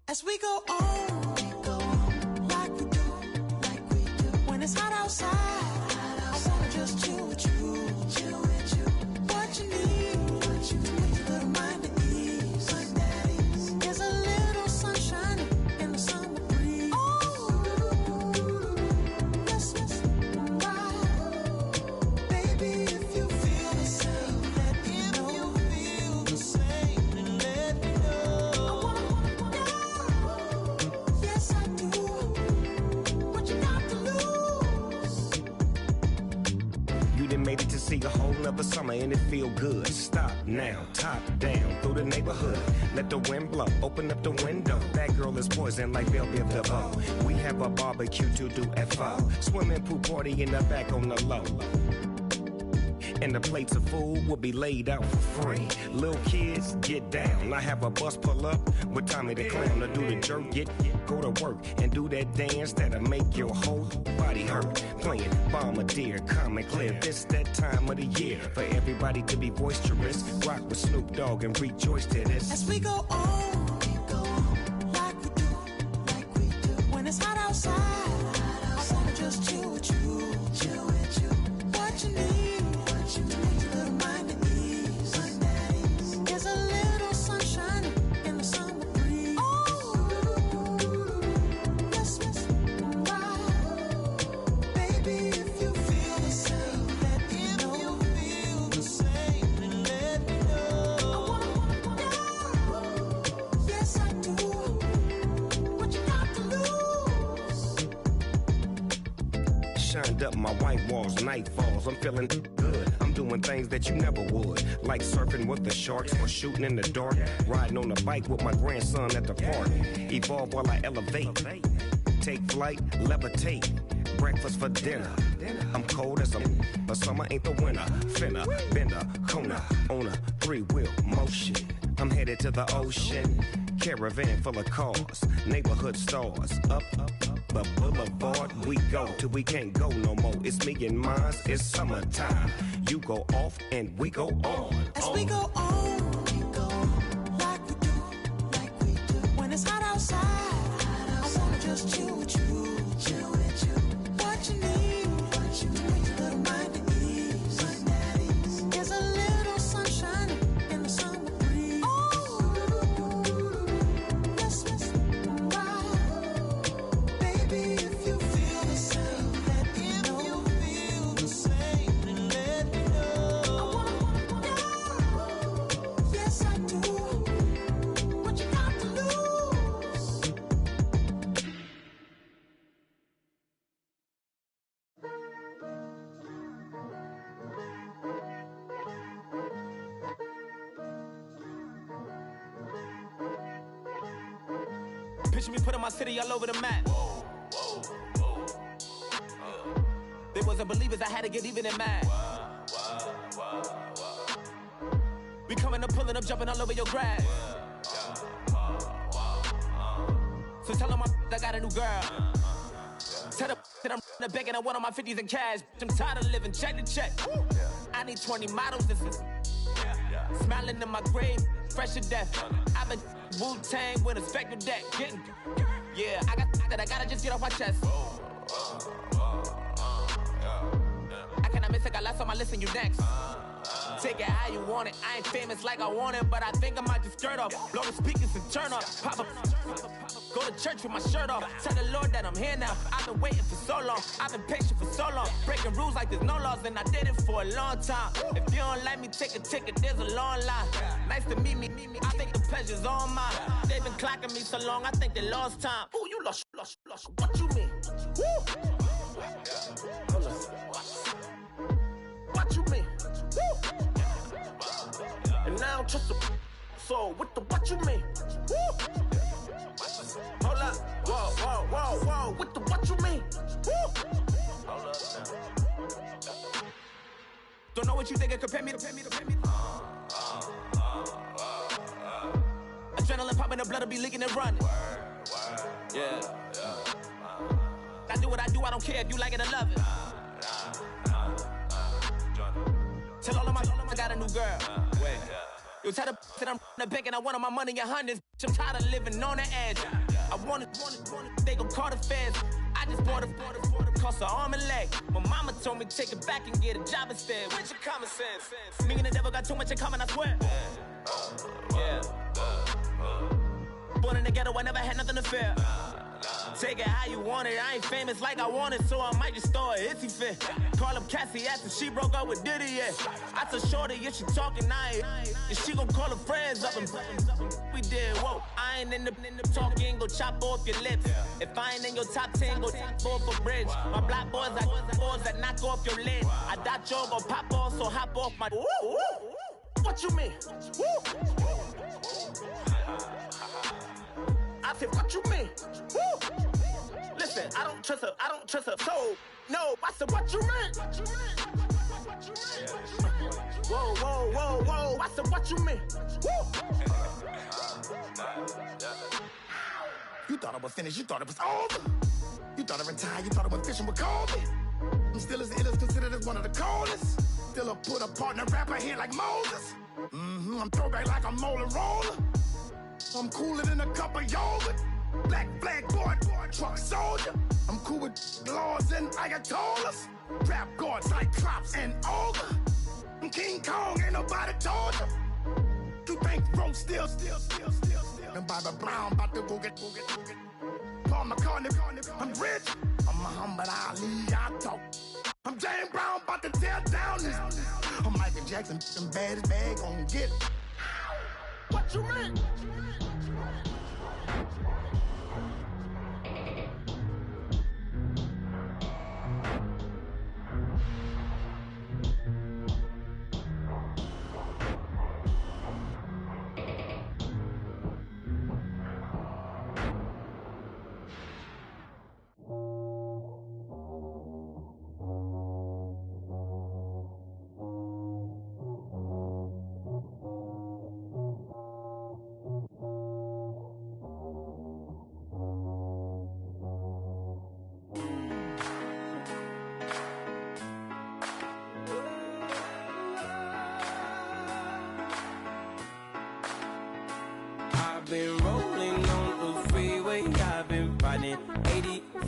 As we go on, like we do, when it's hot outside, I wanna just chill with you, what you need, to make your little mind at ease, there's a little sunshine in the summer breeze, yes, right, baby, if you feel the same, let me know, and let me know, yes I do, what you got to lose. You done made it to see a whole nother summer and it feel good. Stop now, top down through the neighborhood. Let the wind blow, open up the window. That girl is poison like Belle Biv DeVoe. We have a barbecue to do FO. Swimming pool party in the back on the low. And the plates of food will be laid out for free. Little kids, get down. I have a bus pull up with Tommy the Clown to do the jerk, go to work and do that dance that'll make your whole body hurt. Playing Bombardier, Common Clear. This that time of the year for everybody to be boisterous. Rock with Snoop Dogg and rejoice to this. As we go on, like we do, when it's hot outside, I wanna just chill with you, what you need, to make your little mind at ease, there's a little sunshine in the summer breeze, yes, right, baby, if you feel the same, let me know, and let me know, yes I do, what you got to lose. Shined up my white walls, night falls, I'm feeling good. I'm doing things that you never would, like surfing with the sharks or shooting in the dark, riding on a bike with my grandson at the park. Evolve while I elevate, take flight, levitate, breakfast for dinner. I'm cold as but summer ain't the winter. Finna, bender, Kona, on a three-wheel motion. I'm headed to the ocean, caravan full of cars, neighborhood stars, up the boulevard we go till we can't go no more. It's me and mine, it's summertime. You go off and we go on. As we go on, like we do, when it's hot outside, just chill with you. Chill with you. What you need, what you need. Your little mind at ease. There's a little sunshine in the summer breeze. Let's ride. Baby, if you feel the same, let me know. If you feel the same, then let me know. I wanna, yes I do. What you got to lose? Picture me putting my city all over the map. They wasn't believers, I had to get even in mad. We coming up, pulling up, jumping all over your grass. So tell them I got a new girl. Tell them that I'm begging on one of my 50s in cash. I'm tired of living check to check. I need 20 models, this is smiling in my grave, fresh to death. I've been Wu-Tang with a spectral deck. Yeah, I gotta just get off my chest. I cannot miss it, got last on my list and you next. Take it how you want it, I ain't famous like I want it, but I think I might just skirt off. Blow the speakers and turn up, pop up. Go to church with my shirt off, tell the Lord that I'm here now. I've been waiting for so long, I've been patient for so long. Breaking rules like there's no laws, and I did it for a long time. If you don't like me, take a ticket, there's a long line. Nice to meet me, I think the pleasure's all mine. They've been clocking me so long, I think they lost time. Ooh, you lost, what you mean? Woo! Hold up. What you mean? Woo! And now I don't trust the so what you mean? Woo! Hold up, whoa, what you mean? Woo! Hold up now. Don't know what you think, compare me to. Adrenaline popping, the blood will be leaking and running. Yeah. I do what I do, I don't care if you like it or love it. Tell all of my I got a new girl. Wait. You tell the that I'm the bank and I want all my money in hundreds. I'm tired of living on the edge. I want it, they gon' call the feds. I just bought a cost an arm and leg. My mama told me take it back and get a job instead. Where's your common sense? Me and the devil got too much in common, I swear. Yeah. Born in the ghetto, I never had nothing to fear. Take it how you want it, I ain't famous like I want it, so I might just throw a hissy fit. Call up Cassie after she broke up with Diddy, yeah. I told Shorty, if she talking, and she gon' call her friends up and we did, whoa. I ain't in the talking, go chop off your lips. If I ain't in your top 10, go top 4 for bridge. My black boys like boys that knock off your lid. I thought you gon' pop off, so hop off my. What you mean? I said, what you mean? Woo! Listen, I don't trust her, so, no, I said, what you mean? Whoa, I said, what you mean? Woo! You thought I was finished, you thought it was over. You thought I retired, you thought I went fishing with Kobe. I'm still as ill as considered as one of the coldest. Still a put a partner rapper here like Moses. I'm throwback like a molar roller. I'm cooler than a cup of yogurt. Black flag boy, truck soldier. I'm cool with laws and Ayatollahs. Rap god, Cyclops and Ogre. I'm King Kong, ain't nobody told you. You think Rome still. And Bobby Brown about to go get. Paul McCartney, I'm rich. I'm Muhammad Ali, I talk. I'm James Brown, about to tear down this. I'm Michael Jackson, them baddest bag gon' get it. What you mean?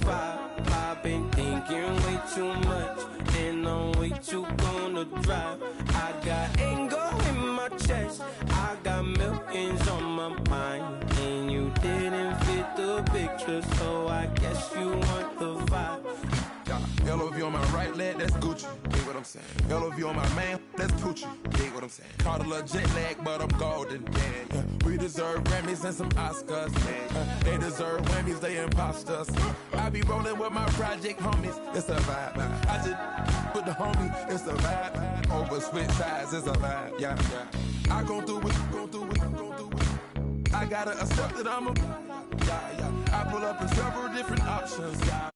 5. I've been thinking way too much, and I'm way too gonna drive. I got anger in my chest, I got millions on my mind, and you didn't fit the picture, so I guess you want the vibe. LOV on my right leg, that's Gucci. Dig what I'm saying? LOV on my man, that's Poochie. Dig what I'm saying? Caught a little jet lag, but I'm golden. Yeah. We deserve Grammys and some Oscars. They deserve whammies, they imposters. I be rolling with my project homies, it's a vibe. I just with the homie, it's a vibe. Over switch sides, it's a vibe. Yeah. I gon' do it. I gotta accept that I'm a. I pull up in several different options.